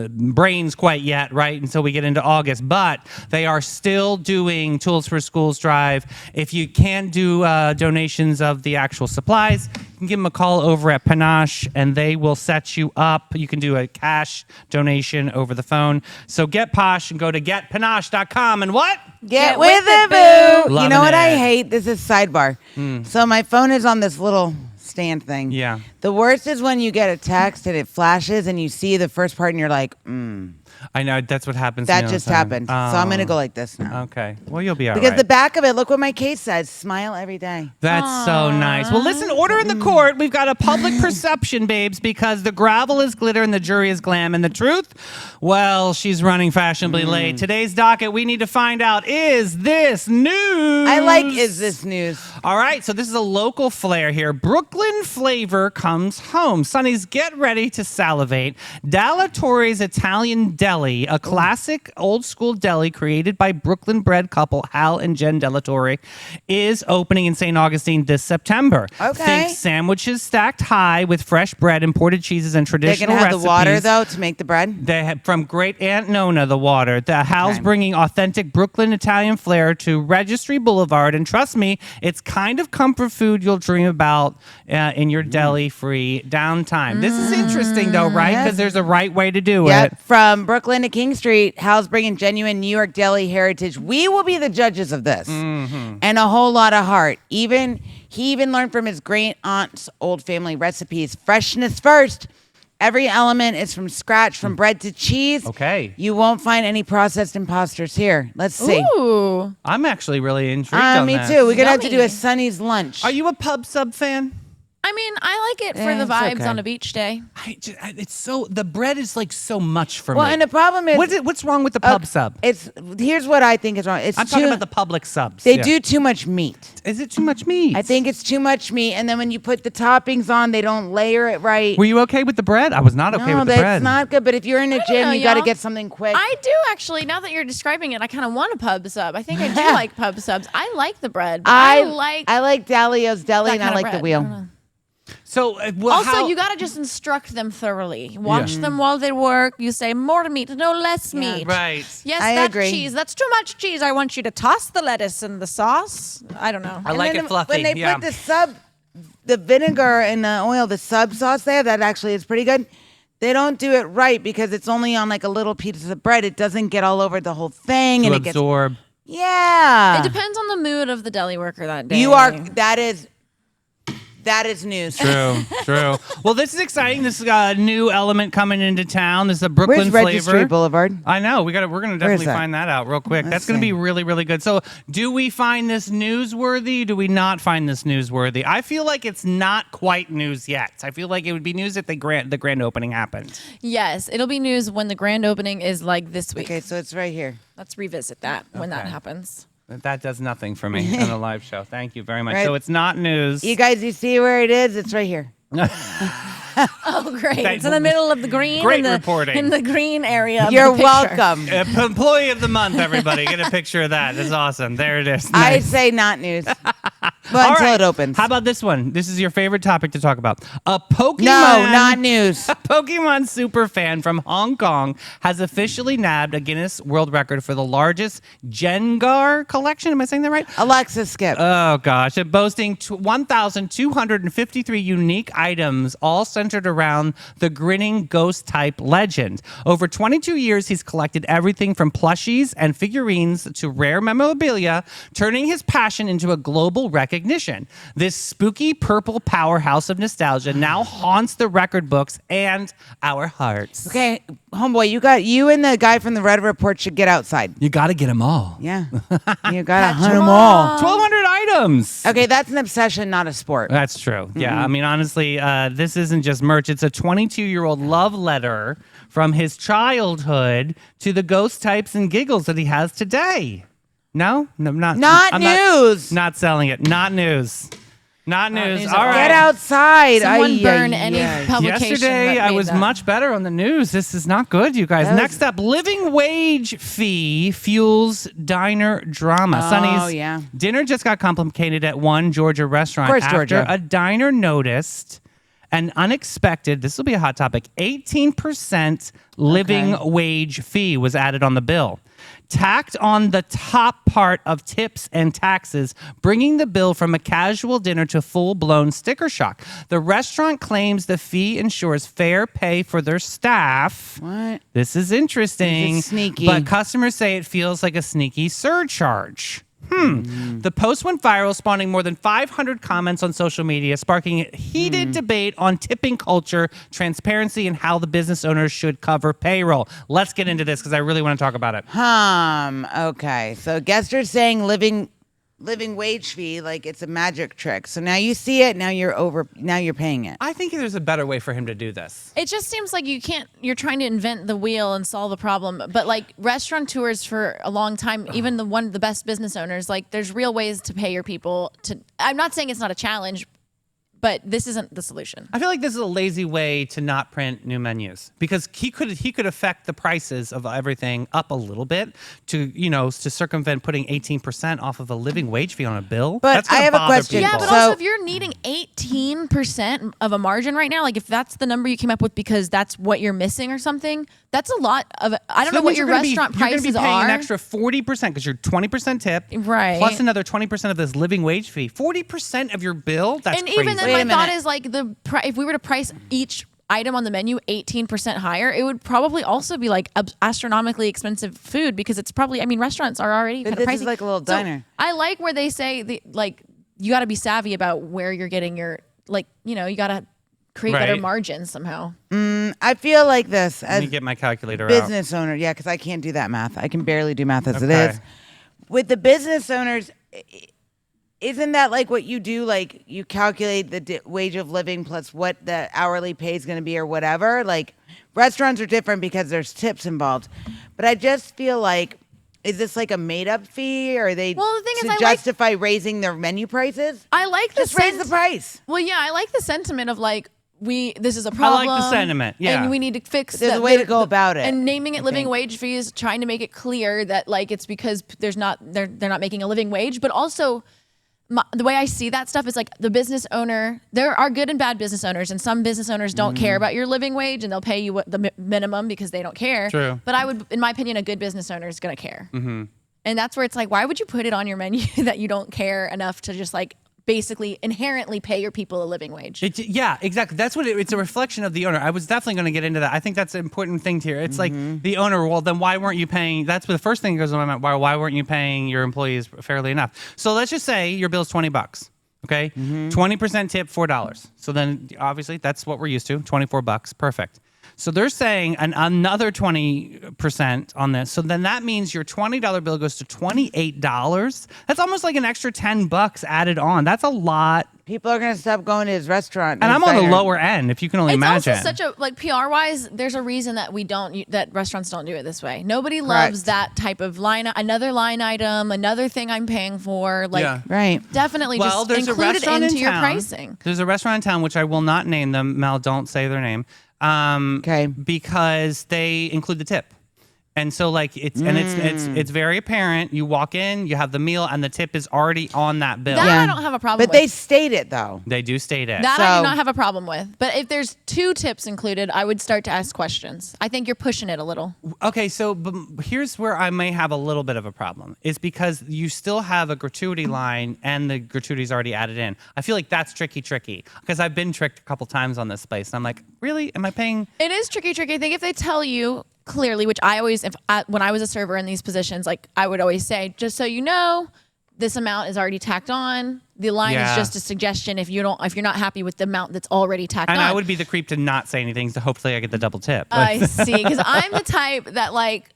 Speaker 2: brains quite yet, right? Until we get into August, but they are still doing Tools for Schools drive. If you can't do donations of the actual supplies, you can give them a call over at Panache and they will set you up. You can do a cash donation over the phone. So get posh and go to getpanache.com and what?
Speaker 1: Get with it, boo. You
Speaker 2: Loving
Speaker 1: know what I
Speaker 2: it.
Speaker 1: hate? This is sidebar. So my phone is on this little stand thing.
Speaker 2: Yeah.
Speaker 1: The worst is when you get a text and it flashes and you see the first part and you're like,
Speaker 2: I know that's what happens. to me
Speaker 1: that
Speaker 2: all
Speaker 1: just
Speaker 2: the time.
Speaker 1: happened. So I'm going to go like this now.
Speaker 2: Okay. Well, you'll be all
Speaker 1: Because
Speaker 2: right.
Speaker 1: the back of it, look what my case says. Smile every day.
Speaker 2: That's so nice. Well, listen, order in the court. We've got a public perception, babes, because the gravel is glitter and the jury is glam. And the truth, well, she's running fashionably late. Today's docket, we need to find out, is this news?
Speaker 1: I like Is This News?
Speaker 2: All right, so this is a local flair here. Brooklyn flavor comes home. Sonny's, get ready to salivate. Dalla Torre's Italian Deli, a classic old school deli created by Brooklyn bred couple Hal and Jen Dalla Torre, is opening in St. Augustine this September.
Speaker 1: Okay.
Speaker 2: Think sandwiches stacked high with fresh bread, imported cheeses, and
Speaker 1: They're
Speaker 2: traditional
Speaker 1: going to have
Speaker 2: recipes.
Speaker 1: the water, though, to make the bread?
Speaker 2: They have from Great Aunt Nona, the water. The Hal's
Speaker 1: Okay.
Speaker 2: bringing authentic Brooklyn Italian flair to Registry Boulevard. And trust me, it's kind of comfort food you'll dream about in your deli-free downtime. This is interesting, though, right?
Speaker 1: Yes.
Speaker 2: Because there's a right way to do
Speaker 1: Yep.
Speaker 2: it.
Speaker 1: From Brooklyn to King Street, Hal's bringing genuine New York deli heritage. We will be the judges of this.
Speaker 2: Mm-hmm.
Speaker 1: And a whole lot of heart. He even learned from his great aunt's old family recipes. Freshness first. Every element is from scratch, from bread to cheese.
Speaker 2: Okay.
Speaker 1: You won't find any processed imposters here. Let's see.
Speaker 3: Ooh.
Speaker 2: I'm actually really intrigued on
Speaker 1: Me
Speaker 2: this.
Speaker 1: too. We're going to have to do a
Speaker 3: Yummy.
Speaker 1: Sonny's lunch.
Speaker 2: Are you a pub sub fan?
Speaker 3: I mean, I like it for
Speaker 1: Yeah,
Speaker 3: the
Speaker 1: it's
Speaker 3: vibes
Speaker 1: okay.
Speaker 3: on a beach day.
Speaker 2: It's so the bread is like so much for
Speaker 1: Well,
Speaker 2: me.
Speaker 1: and the problem is,
Speaker 2: What's wrong with the pub sub?
Speaker 1: Here's what I think is wrong. It's
Speaker 2: I'm
Speaker 1: too,
Speaker 2: talking about the public subs.
Speaker 1: They
Speaker 2: Yeah.
Speaker 1: do too much meat.
Speaker 2: Is it too much meat?
Speaker 1: I think it's too much meat, and then when you put the toppings on, they don't layer it right.
Speaker 2: Were you okay with the bread? I was not okay
Speaker 1: no,
Speaker 2: with the
Speaker 1: that's
Speaker 2: bread.
Speaker 1: not good. But if you're in a gym,
Speaker 3: know,
Speaker 1: you got to
Speaker 3: y'all.
Speaker 1: get something quick.
Speaker 3: I do actually. Now that you're describing it, I kind of want a pub sub. I think I do like pub subs. I like the bread. But I like
Speaker 1: Dalio's Deli,
Speaker 3: that
Speaker 1: and I
Speaker 3: kind of
Speaker 1: like the
Speaker 3: bread. I don't
Speaker 1: wheel.
Speaker 3: know.
Speaker 2: So, well,
Speaker 3: Also,
Speaker 2: how-
Speaker 3: you got to just instruct them thoroughly. Watch
Speaker 2: Yeah.
Speaker 3: them while they work. You say more meat, no less meat.
Speaker 2: right.
Speaker 3: Yes,
Speaker 1: I
Speaker 3: that's
Speaker 1: agree.
Speaker 3: cheese. That's too much cheese. I want you to toss the lettuce in the sauce. I don't know.
Speaker 2: I
Speaker 1: And
Speaker 2: like
Speaker 1: then
Speaker 2: it fluffy.
Speaker 1: When they
Speaker 2: yeah.
Speaker 1: put the vinegar and the oil, the sub sauce there, that actually is pretty good. They don't do it right because it's only on like a little piece of bread. It doesn't get all over the whole thing,
Speaker 2: to
Speaker 1: and it gets
Speaker 2: absorb.
Speaker 1: yeah.
Speaker 3: It depends on the mood of the deli worker that day.
Speaker 1: You are that is news.
Speaker 2: True, true. Well, this is exciting. This is a new element coming into town. This is a Brooklyn
Speaker 1: Where's Registry
Speaker 2: flavor.
Speaker 1: Boulevard?
Speaker 2: I know. We're gonna definitely
Speaker 1: that?
Speaker 2: find that out real quick. That's
Speaker 1: Let's
Speaker 2: gonna
Speaker 1: see.
Speaker 2: be really, really good. So, do we find this newsworthy? Do we not find this newsworthy? I feel like it's not quite news yet. I feel like it would be news if the grand opening happened.
Speaker 3: Yes, it'll be news when the grand opening is like this week.
Speaker 1: Okay, so it's right here.
Speaker 3: Let's revisit that when that
Speaker 2: Okay.
Speaker 3: happens.
Speaker 2: That does nothing for me on a live show. Thank you very much.
Speaker 1: Right.
Speaker 2: So it's not news.
Speaker 1: You guys, you see where it is? It's right here.
Speaker 3: Oh, great!
Speaker 2: Thank-
Speaker 3: It's in the middle of the green.
Speaker 2: Great
Speaker 3: in the,
Speaker 2: reporting.
Speaker 3: in the green area. Of
Speaker 1: You're
Speaker 3: the picture.
Speaker 1: welcome.
Speaker 2: Employee of the month, everybody. Get a picture of that. It's awesome. There it is.
Speaker 1: I'd
Speaker 2: Nice.
Speaker 1: say not news. But
Speaker 2: All
Speaker 1: until
Speaker 2: right.
Speaker 1: it opens.
Speaker 2: How about this one? This is your favorite topic to talk about. A Pokemon.
Speaker 1: No, not news.
Speaker 2: A Pokemon super fan from Hong Kong has officially nabbed a Guinness World Record for the largest Jengar collection. Am I saying that right?
Speaker 1: Alexa, skip.
Speaker 2: Oh, gosh. Boasting 1,253 unique items, all centered around the grinning ghost type legend. Over 22 years, he's collected everything from plushies and figurines to rare memorabilia, turning his passion into a global recognition. This spooky purple powerhouse of nostalgia now haunts the record books and our hearts.
Speaker 1: Okay, homeboy, you and the guy from the Red Report should get outside.
Speaker 2: You got to get them all.
Speaker 1: Yeah, you gotta
Speaker 3: Catch
Speaker 1: hunt
Speaker 3: 'em
Speaker 1: them all.
Speaker 2: 1,200 items.
Speaker 1: Okay, that's an obsession, not a sport.
Speaker 2: That's true. Yeah. I mean, honestly, this isn't just merch. It's a 22-year-old love letter from his childhood to the ghost types and giggles that he has today. No, not
Speaker 1: Not news.
Speaker 2: Not selling it. Not news. Not news.
Speaker 3: news
Speaker 2: All
Speaker 3: at all.
Speaker 2: right.
Speaker 1: Get outside.
Speaker 3: Someone
Speaker 1: Ay,
Speaker 3: burn
Speaker 1: ay,
Speaker 3: any
Speaker 1: ay.
Speaker 3: publication.
Speaker 2: Yesterday,
Speaker 3: that
Speaker 2: I
Speaker 3: made
Speaker 2: was
Speaker 3: that.
Speaker 2: much better on the news. This is not good, you guys.
Speaker 1: That was-
Speaker 2: Next up, living wage fee fuels diner drama.
Speaker 1: Oh,
Speaker 2: Sonny's
Speaker 1: yeah.
Speaker 2: dinner just got complicated at one Georgia restaurant
Speaker 1: Of course,
Speaker 2: after
Speaker 1: Georgia.
Speaker 2: a diner noticed an unexpected, this will be a hot topic, 18% living wage fee was added on the bill. Tacked on the top part of tips and taxes, bringing the bill from a casual dinner to full-blown sticker shock. The restaurant claims the fee ensures fair pay for their staff.
Speaker 1: What?
Speaker 2: This is interesting.
Speaker 1: This is sneaky.
Speaker 2: But customers say it feels like a sneaky surcharge. The post went viral, spawning more than 500 comments on social media, sparking a heated debate on tipping culture, transparency, and how the business owners should cover payroll. Let's get into this because I really want to talk about it.
Speaker 1: Okay. So guess you're saying living wage fee like it's a magic trick. So now you see it, now you're paying it.
Speaker 2: I think there's a better way for him to do this.
Speaker 3: It just seems like you're trying to invent the wheel and solve the problem. But like restaurateurs for a long time, even the best business owners, like there's real ways to pay your people I'm not saying it's not a challenge, but this isn't the solution.
Speaker 2: I feel like this is a lazy way to not print new menus because he could affect the prices of everything up a little bit to circumvent putting 18% off of a living wage fee on a bill.
Speaker 1: But
Speaker 2: That's gonna
Speaker 1: I have a
Speaker 2: bother
Speaker 1: question.
Speaker 3: Yeah,
Speaker 2: people.
Speaker 3: but
Speaker 1: So-
Speaker 3: also if you're needing 18% of a margin right now, like if that's the number you came up with because that's what you're missing or something, that's a lot of. I don't know what your restaurant prices
Speaker 2: You're going to be paying
Speaker 3: are.
Speaker 2: an extra 40% because you're 20% tip,
Speaker 3: Right.
Speaker 2: Plus another 20% of this living wage fee. 40% of your bill. That's
Speaker 3: and
Speaker 2: crazy.
Speaker 3: even then,
Speaker 1: Wait
Speaker 3: my
Speaker 1: a
Speaker 3: thought
Speaker 1: minute.
Speaker 3: is like if we were to price each item on the menu 18% higher, it would probably also be like astronomically expensive food because it's probably. I mean, restaurants are already
Speaker 1: But
Speaker 3: kind of
Speaker 1: this
Speaker 3: pricey.
Speaker 1: is like a little
Speaker 3: So
Speaker 1: diner.
Speaker 3: I like where they say you got to be savvy about where you're getting your you got to create better
Speaker 2: Right.
Speaker 3: margins somehow.
Speaker 1: I feel like this
Speaker 2: Let
Speaker 1: as
Speaker 2: me get my calculator out.
Speaker 1: business owner. Yeah, because I can't do that math. I can barely do math as it
Speaker 2: Okay.
Speaker 1: is. With the business owners, isn't that like what you do? Like you calculate the wage of living plus what the hourly pay is going to be or whatever. Like restaurants are different because there's tips involved. But I just feel like, is this like a made up fee? Or are they
Speaker 3: Well, the thing is,
Speaker 1: to
Speaker 3: I like-
Speaker 1: justify raising their menu prices?
Speaker 3: I like the
Speaker 1: Just raise the price.
Speaker 3: Well, yeah, I like the sentiment of like this is a
Speaker 2: I
Speaker 3: problem.
Speaker 2: like the sentiment, yeah.
Speaker 3: and we need to fix.
Speaker 1: There's a way to go about it,
Speaker 3: and naming it
Speaker 1: I
Speaker 3: living
Speaker 1: think.
Speaker 3: wage fees, trying to make it clear that like it's because they're not making a living wage, but also. The way I see that stuff is like the business owner. There are good and bad business owners, and some business owners don't care about your living wage, and they'll pay you the minimum because they don't care.
Speaker 2: True.
Speaker 3: But I would, in my opinion, a good business owner is going to care. Mm-hmm. And that's where it's like, why would you put it on your menu that you don't care enough to just like basically inherently pay your people a living wage?
Speaker 2: Yeah, exactly. That's what it's a reflection of the owner. I was definitely going to get into that. I think that's an important thing here. It's like the owner, well, then why weren't you paying? That's the first thing that goes to my mind. Why weren't you paying your employees fairly enough? So let's just say your bill's $20. Okay, 20% tip, $4. So then obviously that's what we're used to, $24. Perfect. So they're saying another 20% on this. So then that means your $20 bill goes to $28. That's almost like an extra $10 added on. That's a lot.
Speaker 1: People are gonna stop going to his restaurant.
Speaker 2: And
Speaker 1: his
Speaker 2: I'm on the
Speaker 1: diner.
Speaker 2: lower end, if you can only
Speaker 3: It's
Speaker 2: imagine.
Speaker 3: also such a like PR wise. There's a reason that that restaurants don't do it this way. Nobody loves that type of another line item, another thing I'm paying for. Like,
Speaker 2: Yeah.
Speaker 1: Right.
Speaker 3: definitely
Speaker 2: Well,
Speaker 3: just
Speaker 2: there's a
Speaker 3: include it
Speaker 2: restaurant
Speaker 3: into
Speaker 2: in
Speaker 3: your
Speaker 2: town.
Speaker 3: pricing.
Speaker 2: There's a restaurant in town, which I will not name them. Mel, don't say their name.
Speaker 1: Okay.
Speaker 2: Because they include the tip. And so like it's very apparent. You walk in, you have the meal, and the tip is already on that bill.
Speaker 3: That
Speaker 1: Yeah.
Speaker 3: I don't have a problem
Speaker 1: But
Speaker 3: with.
Speaker 1: they state it though.
Speaker 2: They do state it.
Speaker 3: That I
Speaker 1: So-
Speaker 3: do not have a problem with. But if there's 2 tips included, I would start to ask questions. I think you're pushing it a little.
Speaker 2: Okay, so but here's where I may have a little bit of a problem. Is because you still have a gratuity line and the gratuity is already added in. I feel like that's tricky because I've been tricked a couple times on this place. And I'm like, really? Am I paying?
Speaker 3: It is tricky. I think if they tell you clearly, which I always, when I was a server in these positions, like I would always say, just so you know, this amount is already tacked on. The line
Speaker 2: Yeah.
Speaker 3: is just a suggestion if you're not happy with the amount that's already tacked
Speaker 2: And
Speaker 3: on.
Speaker 2: I would be the creep to not say anything, so hopefully I get the double tip.
Speaker 3: I see, because I'm the type that like,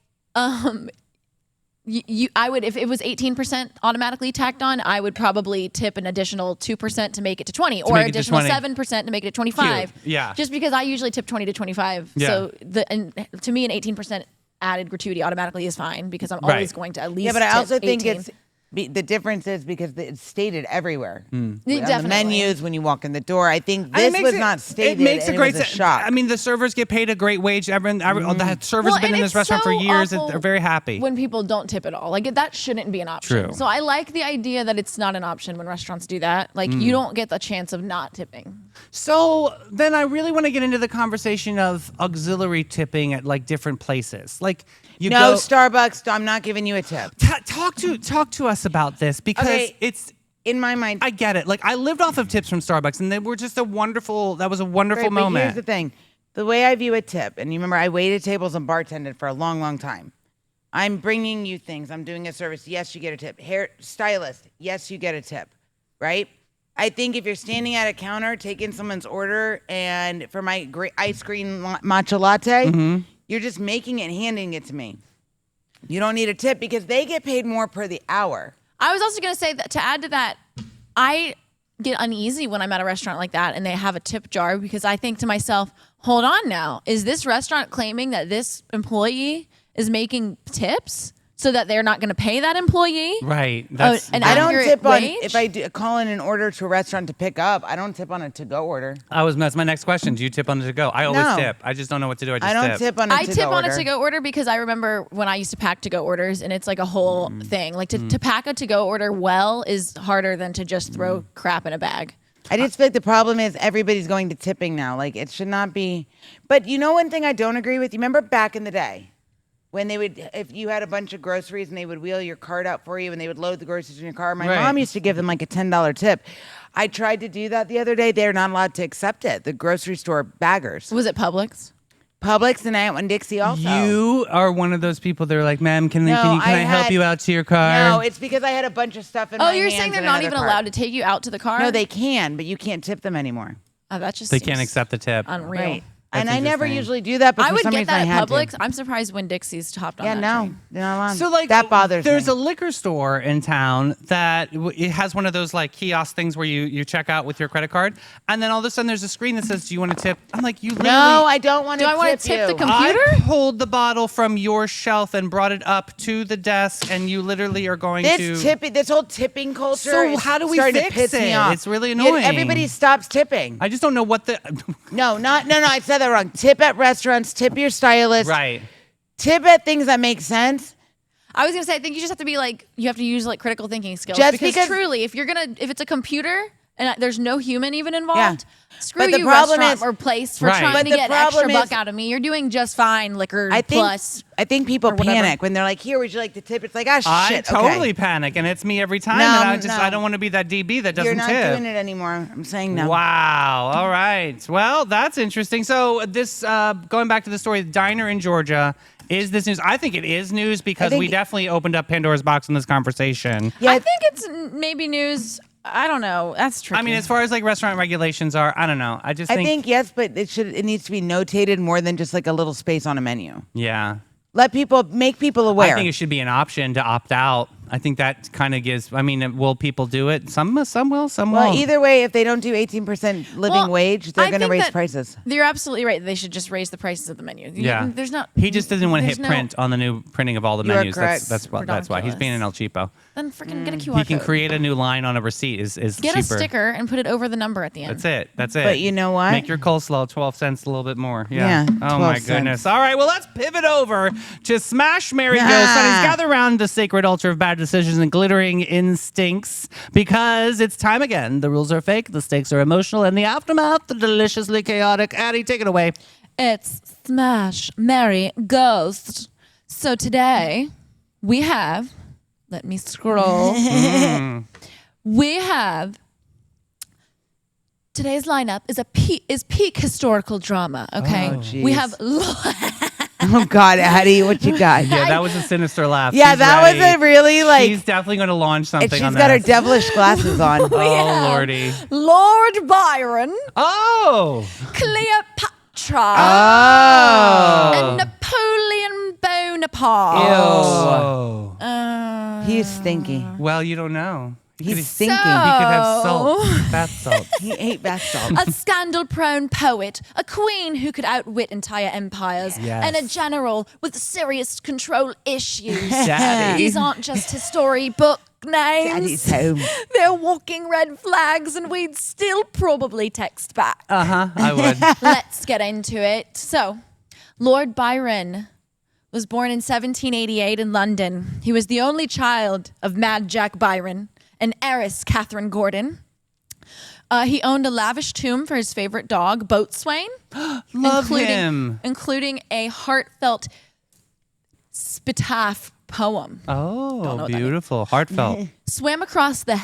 Speaker 3: I would, if it was 18% automatically tacked on, I would probably tip an additional 2% to make it to 20, or
Speaker 2: make it to
Speaker 3: additional
Speaker 2: 20.
Speaker 3: 7% to make it to 25.
Speaker 2: Cute. Yeah.
Speaker 3: Just because I usually tip 20 to 25.
Speaker 2: Yeah.
Speaker 3: So and to me, an 18% added gratuity automatically is fine because I'm
Speaker 2: Right.
Speaker 3: always going to at least
Speaker 1: Yeah, but I
Speaker 3: tip
Speaker 1: also think
Speaker 3: 18.
Speaker 1: it's the difference is because it's stated everywhere. On the
Speaker 3: Definitely.
Speaker 1: menus, when you walk in the door. I think
Speaker 2: And
Speaker 1: this
Speaker 2: it makes
Speaker 1: was
Speaker 2: it-
Speaker 1: not stated.
Speaker 2: It makes
Speaker 1: and
Speaker 2: a great
Speaker 1: it was a shock.
Speaker 2: I mean, the servers get paid a great wage. The servers have been
Speaker 3: and
Speaker 2: in
Speaker 3: it's
Speaker 2: this restaurant
Speaker 3: so
Speaker 2: for years.
Speaker 3: awful
Speaker 2: They're very happy.
Speaker 3: when people don't tip at all. Like that shouldn't be an option.
Speaker 2: True.
Speaker 3: So I like the idea that it's not an option when restaurants do that. Like you don't get the chance of not tipping.
Speaker 2: So then I really want to get into the conversation of auxiliary tipping at like different places. Like you
Speaker 1: no
Speaker 2: go,
Speaker 1: Starbucks. I'm not giving you a tip.
Speaker 2: talk to us about this because
Speaker 1: Okay.
Speaker 2: it's.
Speaker 1: In my mind,
Speaker 2: I get it. Like I lived off of tips from Starbucks, and they were just that was a wonderful
Speaker 1: right, but
Speaker 2: moment.
Speaker 1: here's the thing: the way I view a tip, and you remember, I waited tables and bartended for a long, long time. I'm bringing you things. I'm doing a service. Yes, you get a tip. Hair stylist. Yes, you get a tip. Right? I think if you're standing at a counter taking someone's order, and for my great ice cream matcha latte, you're just making it and handing it to me. You don't need a tip because they get paid more per the hour.
Speaker 3: I was also going to say that to add to that, I get uneasy when I'm at a restaurant like that and they have a tip jar because I think to myself, hold on now, is this restaurant claiming that this employee is making tips so that they're not going to pay that employee?
Speaker 2: Right. That's,
Speaker 3: and
Speaker 1: I don't
Speaker 3: accurate
Speaker 1: tip on
Speaker 3: wage?
Speaker 1: if I call in an order to a restaurant to pick up. I don't tip on a to-go order.
Speaker 2: that's my next question. Do you tip on the to-go? I always
Speaker 1: No.
Speaker 2: tip. I just don't know what to do. I just
Speaker 1: I don't tip on a
Speaker 3: I
Speaker 1: to-go
Speaker 3: tip on
Speaker 1: order.
Speaker 3: a to-go order because I remember when I used to pack to-go orders, and it's like a whole thing. Like to pack a to-go order well is harder than to just throw crap in a bag.
Speaker 1: I just feel like the problem is everybody's going to tipping now. Like it should not be. But you know one thing I don't agree with? You remember back in the day when they would, if you had a bunch of groceries and they would wheel your cart out for you and they would load the groceries in your car. My
Speaker 2: Right.
Speaker 1: mom used to give them like a $10 tip. I tried to do that the other day. They're not allowed to accept it. The grocery store baggers.
Speaker 3: Was it Publix?
Speaker 1: Publix and I and Dixie also.
Speaker 2: You are one of those people. They're like, "Ma'am, can I help
Speaker 1: had-
Speaker 2: you out to your car?"
Speaker 1: No, it's because I had a bunch of stuff in my
Speaker 3: Oh, you're
Speaker 1: hands
Speaker 3: saying they're
Speaker 1: in
Speaker 3: not
Speaker 1: another
Speaker 3: even
Speaker 1: cart.
Speaker 3: allowed to take you out to the car?
Speaker 1: No, they can, but you can't tip them anymore.
Speaker 3: Oh, that just
Speaker 2: They
Speaker 3: seems
Speaker 2: can't accept the tip.
Speaker 3: unreal.
Speaker 1: Right.
Speaker 2: That's
Speaker 1: And I never
Speaker 2: interesting.
Speaker 1: usually do that, but
Speaker 3: I
Speaker 1: for
Speaker 3: would
Speaker 1: some
Speaker 3: get
Speaker 1: reason I
Speaker 3: that
Speaker 1: had
Speaker 3: at
Speaker 1: to.
Speaker 3: Publix. I'm surprised when Dixie's hopped on
Speaker 1: Yeah,
Speaker 3: that
Speaker 1: no,
Speaker 3: train.
Speaker 1: they're not allowed.
Speaker 2: So like
Speaker 1: that bothers
Speaker 2: There's
Speaker 1: me.
Speaker 2: a liquor store in town that it has one of those like kiosk things where you check out with your credit card, and then all of a sudden there's a screen that says, "Do you want to tip?" I'm like, "You literally."
Speaker 1: No, I don't want to
Speaker 3: Do I
Speaker 1: tip
Speaker 3: wanna tip the
Speaker 1: you.
Speaker 3: computer?
Speaker 2: I pulled the bottle from your shelf and brought it up to the desk, and you literally are going to.
Speaker 1: This whole tipping culture.
Speaker 2: So
Speaker 1: is
Speaker 2: how do we
Speaker 1: starting
Speaker 2: fix
Speaker 1: to piss me
Speaker 2: it?
Speaker 1: off.
Speaker 2: It's really
Speaker 1: Yet
Speaker 2: annoying.
Speaker 1: Everybody stops tipping.
Speaker 2: I just don't know what the.
Speaker 1: No. I said that wrong. Tip at restaurants. Tip your stylist.
Speaker 2: Right.
Speaker 1: Tip at things that make sense.
Speaker 3: I was gonna say, I think you just have to be like, you have to use like critical thinking skills.
Speaker 1: Just
Speaker 3: because
Speaker 1: because-
Speaker 3: truly, if it's a computer and there's no human even involved, screw
Speaker 1: But the
Speaker 3: you,
Speaker 1: problem
Speaker 3: restaurant
Speaker 1: is-
Speaker 3: or place for
Speaker 2: Right.
Speaker 3: trying
Speaker 2: But
Speaker 3: to
Speaker 1: the
Speaker 3: get extra
Speaker 1: problem
Speaker 3: buck
Speaker 1: is-
Speaker 3: out of me. You're doing just fine, liquor
Speaker 1: I think.
Speaker 3: plus.
Speaker 1: I think people
Speaker 3: or whatever.
Speaker 1: panic when they're like, "Here, would you like to tip?" It's like, "Ah,
Speaker 2: I
Speaker 1: shit."
Speaker 2: totally
Speaker 1: okay.
Speaker 2: panic, and it's me every time.
Speaker 1: No,
Speaker 2: and
Speaker 1: no.
Speaker 2: I don't want to be that DB that doesn't
Speaker 1: You're not
Speaker 2: tip.
Speaker 1: doing it anymore. I'm saying no.
Speaker 2: Wow. All right. Well, that's interesting. So this going back to the story, the diner in Georgia. Is this news? I think it is news because
Speaker 1: think-
Speaker 2: we definitely opened up Pandora's box in this conversation.
Speaker 1: Yeah,
Speaker 3: I think it's maybe news. I don't know. That's tricky.
Speaker 2: I mean, as far as like restaurant regulations are, I don't know. I just
Speaker 1: I
Speaker 2: think,
Speaker 1: think yes, but it needs to be notated more than just like a little space on a menu.
Speaker 2: yeah.
Speaker 1: Make people aware.
Speaker 2: I think it should be an option to opt out. I think that kind of gives. I mean, will people do it? Some will, some
Speaker 1: well,
Speaker 2: won't.
Speaker 1: either way, if they don't do 18% living
Speaker 3: Well,
Speaker 1: wage, they're
Speaker 3: I
Speaker 1: going to
Speaker 3: think
Speaker 1: raise
Speaker 3: that
Speaker 1: prices.
Speaker 3: You're absolutely right. They should just raise the prices of the menu.
Speaker 2: Yeah.
Speaker 3: There's not.
Speaker 2: He just doesn't want to
Speaker 3: there's
Speaker 2: hit
Speaker 3: no-
Speaker 2: print on the new printing of all the
Speaker 1: You are
Speaker 2: menus.
Speaker 1: correct.
Speaker 2: That's why he's being an El Cheapo.
Speaker 3: Then freaking get a QR
Speaker 2: He can
Speaker 3: code.
Speaker 2: create a new line on a receipt. Is
Speaker 3: Get
Speaker 2: cheaper.
Speaker 3: a sticker and put it over the number at the end.
Speaker 2: That's it. That's it.
Speaker 1: But you know what?
Speaker 2: Make your coleslaw 12 cents a little bit more. Yeah.
Speaker 1: Yeah,
Speaker 2: Oh
Speaker 1: 12
Speaker 2: my
Speaker 1: cents.
Speaker 2: goodness. All right. Well, let's pivot over to Smash, Mary, Kill. Sonny's gather around the sacred altar of bad decisions and glittering instincts because it's time again. The rules are fake, the stakes are emotional, and the aftermath, the deliciously chaotic. Addie, take it away.
Speaker 3: It's Smash, Mary, Ghost. So today we have. Let me scroll. We have. Today's lineup is peak historical drama. Okay,
Speaker 1: Oh,
Speaker 3: we
Speaker 1: jeez.
Speaker 3: have.
Speaker 1: Oh God, Addie, what you got?
Speaker 2: Yeah, that was a sinister laugh.
Speaker 1: Yeah,
Speaker 2: She's
Speaker 1: that
Speaker 2: ready.
Speaker 1: was a really like.
Speaker 2: She's definitely going to launch something
Speaker 1: And she's
Speaker 2: on
Speaker 1: got her
Speaker 2: this.
Speaker 1: devilish glasses on.
Speaker 2: Oh,
Speaker 3: Yeah.
Speaker 2: Lordy.
Speaker 3: Lord Byron,
Speaker 2: Oh.
Speaker 3: Cleopatra,
Speaker 1: Oh,
Speaker 3: and Napoleon Bonaparte.
Speaker 2: Oh.
Speaker 1: he's stinky.
Speaker 2: Well, you don't know.
Speaker 1: He's
Speaker 2: He
Speaker 1: stinky.
Speaker 2: could have salt.
Speaker 3: So-
Speaker 2: Bath salt.
Speaker 1: He ate bath salt.
Speaker 3: A scandal-prone poet, a queen who could outwit entire empires,
Speaker 2: Yes.
Speaker 3: and a general with serious control issues.
Speaker 2: Daddy.
Speaker 3: These aren't just storybook names.
Speaker 1: Daddy's home.
Speaker 3: They're walking red flags, and we'd still probably text back.
Speaker 2: I would.
Speaker 3: Let's get into it. So, Lord Byron was born in 1788 in London. He was the only child of Mad Jack Byron and heiress Catherine Gordon. He owned a lavish tomb for his favorite dog, Boatswain.
Speaker 2: Love him.
Speaker 3: Including a heartfelt epitaph poem.
Speaker 2: Oh,
Speaker 3: know what that
Speaker 2: beautiful. Heartfelt.
Speaker 3: Swam across the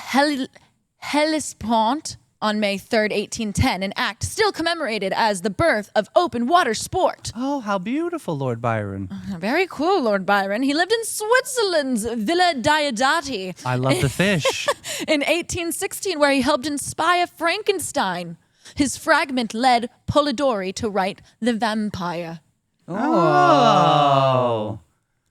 Speaker 3: Hellespont on May 3rd, 1810, an act still commemorated as the birth of open water sport.
Speaker 2: Oh, how beautiful, Lord Byron.
Speaker 3: Very cool, Lord Byron. He lived in Switzerland's Villa Diodati
Speaker 2: I love the fish.
Speaker 3: in 1816, where he helped inspire Frankenstein. His fragment led Polidori to write The Vampire.
Speaker 2: Oh.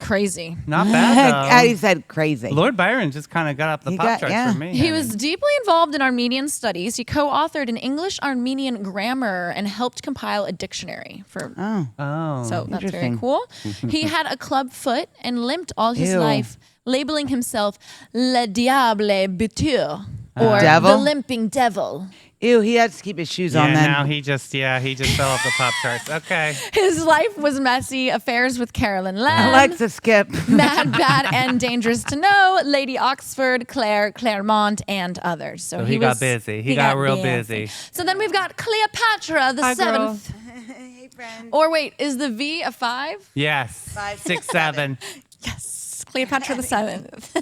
Speaker 3: Crazy.
Speaker 2: Not bad, though.
Speaker 1: Addie said crazy.
Speaker 2: Lord Byron just kind of got up the
Speaker 1: He
Speaker 2: pop
Speaker 1: got-
Speaker 2: charts
Speaker 1: yeah.
Speaker 2: for me.
Speaker 3: He was deeply involved in Armenian studies. He co-authored an English-Armenian grammar and helped compile a dictionary for.
Speaker 2: Oh.
Speaker 3: So that's very
Speaker 1: Interesting.
Speaker 3: cool. He had a club foot and limped all his
Speaker 1: Ew.
Speaker 3: life, labeling himself Le Diable Buteur, or
Speaker 1: Devil?
Speaker 3: the limping devil.
Speaker 1: Ew, he had to keep his shoes on
Speaker 2: Yeah,
Speaker 1: then.
Speaker 2: now he just fell off the pop charts. Okay.
Speaker 3: His life was messy. Affairs with Carolyn Lamb.
Speaker 1: Alexa, skip.
Speaker 3: Mad, Bad, and Dangerous to Know, Lady Oxford, Claire, Claremont, and others. So
Speaker 2: he got busy. He got real busy.
Speaker 3: So then we've got Cleopatra the
Speaker 2: Hi, girl.
Speaker 3: seventh.
Speaker 1: Hey, friend.
Speaker 3: Or wait, is the V a 5?
Speaker 2: Yes.
Speaker 1: 5,
Speaker 2: 6, 7.
Speaker 3: Yes, Cleopatra the seventh.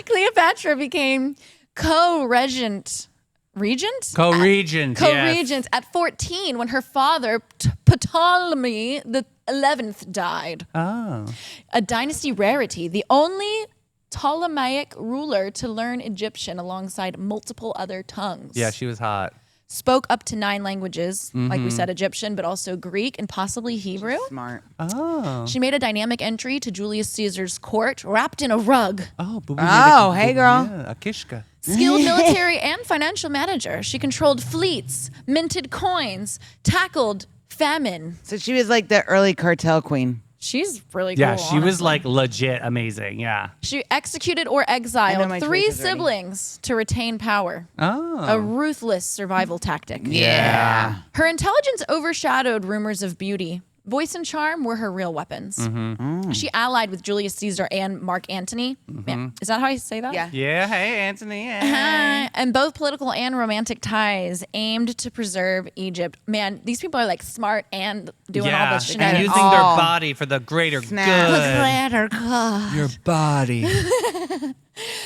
Speaker 3: Cleopatra became co-regent. Regent?
Speaker 2: Co-regent.
Speaker 3: Co-regent at 14 when her father, Ptolemy the 11th, died.
Speaker 2: Oh.
Speaker 3: A dynasty rarity, the only Ptolemaic ruler to learn Egyptian alongside multiple other tongues.
Speaker 2: Yeah, she was hot.
Speaker 3: Spoke up to 9 languages, like
Speaker 2: Mm-hmm.
Speaker 3: we said, Egyptian, but also Greek and possibly Hebrew.
Speaker 1: Smart.
Speaker 2: Oh.
Speaker 3: She made a dynamic entry to Julius Caesar's court, wrapped in a rug.
Speaker 2: Oh,
Speaker 1: hey, girl.
Speaker 2: Yeah, a kishka.
Speaker 3: Skilled military and financial manager, she controlled fleets, minted coins, tackled famine.
Speaker 1: So she was like the early cartel queen.
Speaker 3: She's really cool.
Speaker 2: Yeah, she was
Speaker 3: honestly.
Speaker 2: like legit amazing. Yeah.
Speaker 3: She executed or
Speaker 1: I know
Speaker 3: exiled
Speaker 1: my
Speaker 3: 3
Speaker 1: choices already.
Speaker 3: siblings to retain power.
Speaker 2: Oh.
Speaker 3: A ruthless survival tactic.
Speaker 2: Yeah.
Speaker 3: Her intelligence overshadowed rumors of beauty. Voice and charm were her real weapons.
Speaker 2: Mm-hmm.
Speaker 3: She allied with Julius Caesar and Mark Antony. Yeah. Is that how I say that?
Speaker 1: Yeah.
Speaker 2: Yeah. Hey, Anthony. Hey.
Speaker 3: And both political and romantic ties aimed to preserve Egypt. Man, these people are like smart and doing all
Speaker 2: Yeah,
Speaker 3: this shit.
Speaker 2: and using their body for the greater
Speaker 1: Snap.
Speaker 2: good. Your body.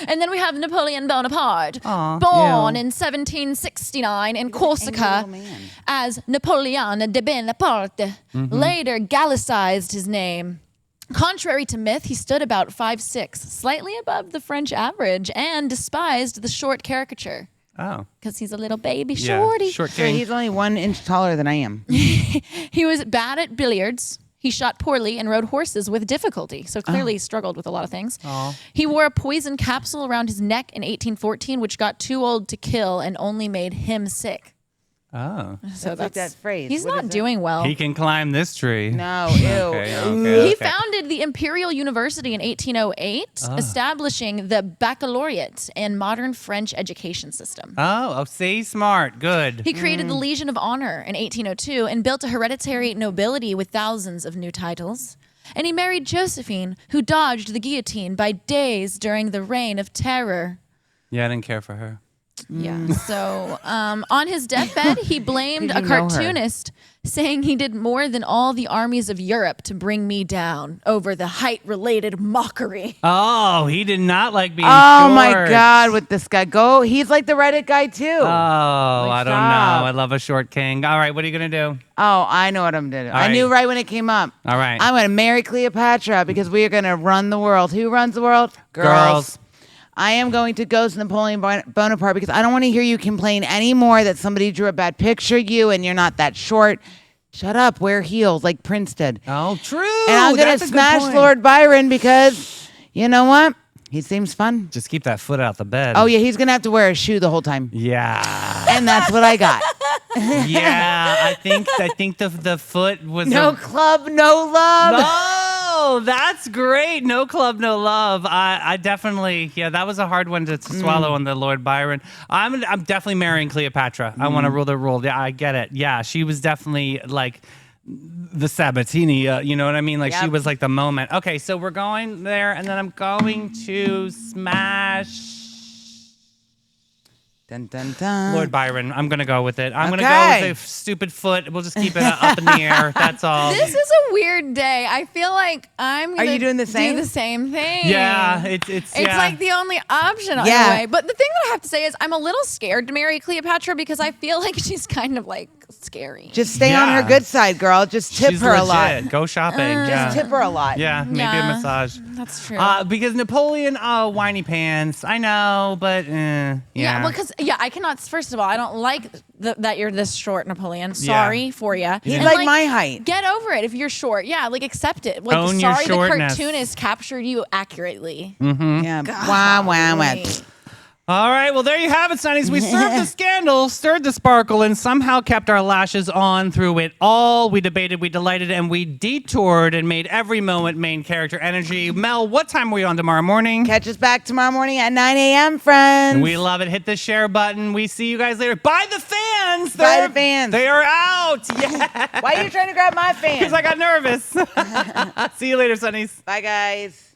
Speaker 3: And then we have Napoleon Bonaparte,
Speaker 2: Aw,
Speaker 3: born
Speaker 2: yeah.
Speaker 3: in 1769 in
Speaker 1: angry
Speaker 3: Corsica
Speaker 1: little man.
Speaker 3: as Napoleon de Bonaparte.
Speaker 2: Mm-hmm.
Speaker 3: Later Gallicized his name. Contrary to myth, he stood about 5'6", slightly above the French average, and despised the short caricature
Speaker 2: Oh.
Speaker 3: because he's a little baby
Speaker 2: Yeah.
Speaker 3: shorty.
Speaker 2: Short
Speaker 1: So
Speaker 2: king.
Speaker 1: he's only 1 inch taller than I am.
Speaker 3: He was bad at billiards. He shot poorly and rode horses with difficulty, so clearly he struggled with a lot of things. He wore a poison capsule around his neck in 1814, which got too old to kill and only made him sick.
Speaker 2: Oh.
Speaker 3: So
Speaker 1: like that phrase.
Speaker 3: He's
Speaker 1: What
Speaker 3: not
Speaker 1: is it?
Speaker 3: doing well.
Speaker 2: He can climb this tree.
Speaker 1: No, ew.
Speaker 2: Okay.
Speaker 3: He founded the Imperial University in 1808, establishing the baccalaureate and modern French education system.
Speaker 2: Oh, see, smart, good.
Speaker 3: He created the Legion of Honor in 1802 and built a hereditary nobility with thousands of new titles. And he married Josephine, who dodged the guillotine by days during the Reign of Terror.
Speaker 2: Yeah, I didn't care for her.
Speaker 3: Yeah. So on his deathbed, he blamed
Speaker 1: Did
Speaker 3: a
Speaker 1: you know her?
Speaker 3: cartoonist, saying he did more than all the armies of Europe to bring me down over the height-related mockery.
Speaker 2: Oh, he did not like being
Speaker 1: Oh
Speaker 2: short.
Speaker 1: my God, with this guy. Go. He's like the Reddit guy too.
Speaker 2: Oh, I don't
Speaker 1: stop.
Speaker 2: know. I love a short king. All right, what are you going to do?
Speaker 1: Oh, I know what I'm doing. I
Speaker 2: right.
Speaker 1: knew right when it came up.
Speaker 2: All right.
Speaker 1: I'm going to marry Cleopatra because we are going to run the world. Who runs the world?
Speaker 2: Girls.
Speaker 1: I am going to ghost Napoleon Bonaparte because I don't want to hear you complain anymore that somebody drew a bad picture of you and you're not that short. Shut up. Wear heels like Prince did.
Speaker 2: Oh, true.
Speaker 1: And I'm going
Speaker 2: That's
Speaker 1: to
Speaker 2: a good
Speaker 1: smash
Speaker 2: point.
Speaker 1: Lord Byron because you know what? He seems fun.
Speaker 2: Just keep that foot out the bed.
Speaker 1: Oh, yeah. He's going to have to wear a shoe the whole time.
Speaker 2: Yeah.
Speaker 1: And that's what I got.
Speaker 2: Yeah, I think the foot was
Speaker 1: No club, no love.
Speaker 2: No, that's great. No club, no love. I definitely, yeah, that was a hard one to swallow on the Lord Byron. I'm definitely marrying Cleopatra. I want to rule the world. Yeah, I get it. Yeah, she was definitely like the Sabatini. You know what I mean? Like she
Speaker 1: Yep.
Speaker 2: was like the moment. Okay, so we're going there, and then I'm going to smash.
Speaker 1: Dun, dun, dun.
Speaker 2: Lord Byron, I'm gonna go with it. I'm gonna
Speaker 1: Okay.
Speaker 2: go with the stupid foot. We'll just keep it up in the air. That's all.
Speaker 3: This is a weird day. I feel like I'm going to
Speaker 1: you doing the same?
Speaker 3: do the same thing.
Speaker 2: Yeah, it's
Speaker 3: It's
Speaker 2: yeah.
Speaker 3: like the only option in
Speaker 1: Yeah.
Speaker 3: a way. But the thing that I have to say is I'm a little scared to marry Cleopatra because I feel like she's kind of like scary.
Speaker 1: Just stay on her
Speaker 2: Yeah.
Speaker 1: good side, girl. Just tip
Speaker 2: She's
Speaker 1: her a
Speaker 2: legit.
Speaker 1: lot.
Speaker 2: Go shopping. yeah.
Speaker 1: Just tip her a lot.
Speaker 2: Yeah, maybe a
Speaker 3: Yeah.
Speaker 2: massage.
Speaker 3: That's true.
Speaker 2: Because Napoleon, whiny pants. I know, but yeah.
Speaker 3: yeah, well, because I cannot. First of all, I don't like that you're this short, Napoleon. Sorry for you.
Speaker 1: He's like my height.
Speaker 3: Get over it if you're short. Yeah, like accept it. Like
Speaker 2: Own your
Speaker 3: sorry, the
Speaker 2: shortness.
Speaker 3: cartoonist captured you accurately.
Speaker 1: Yeah. Wah, wah, wah.
Speaker 3: Golly.
Speaker 2: All right, well, there you have it, Sonnies. We served the scandal, stirred the sparkle, and somehow kept our lashes on through it all. We debated, we delighted, and we detoured and made every moment main character energy. Mel, what time are we on tomorrow morning?
Speaker 1: Catch us back tomorrow morning at 9 a.m., friends.
Speaker 2: We love it. Hit the share button. We see you guys later. Buy the fans.
Speaker 1: Buy the fans.
Speaker 2: They are out. Yeah.
Speaker 1: Why are you trying to grab my fan?
Speaker 2: Because I got nervous. See you later, Sonnies.
Speaker 1: Bye, guys.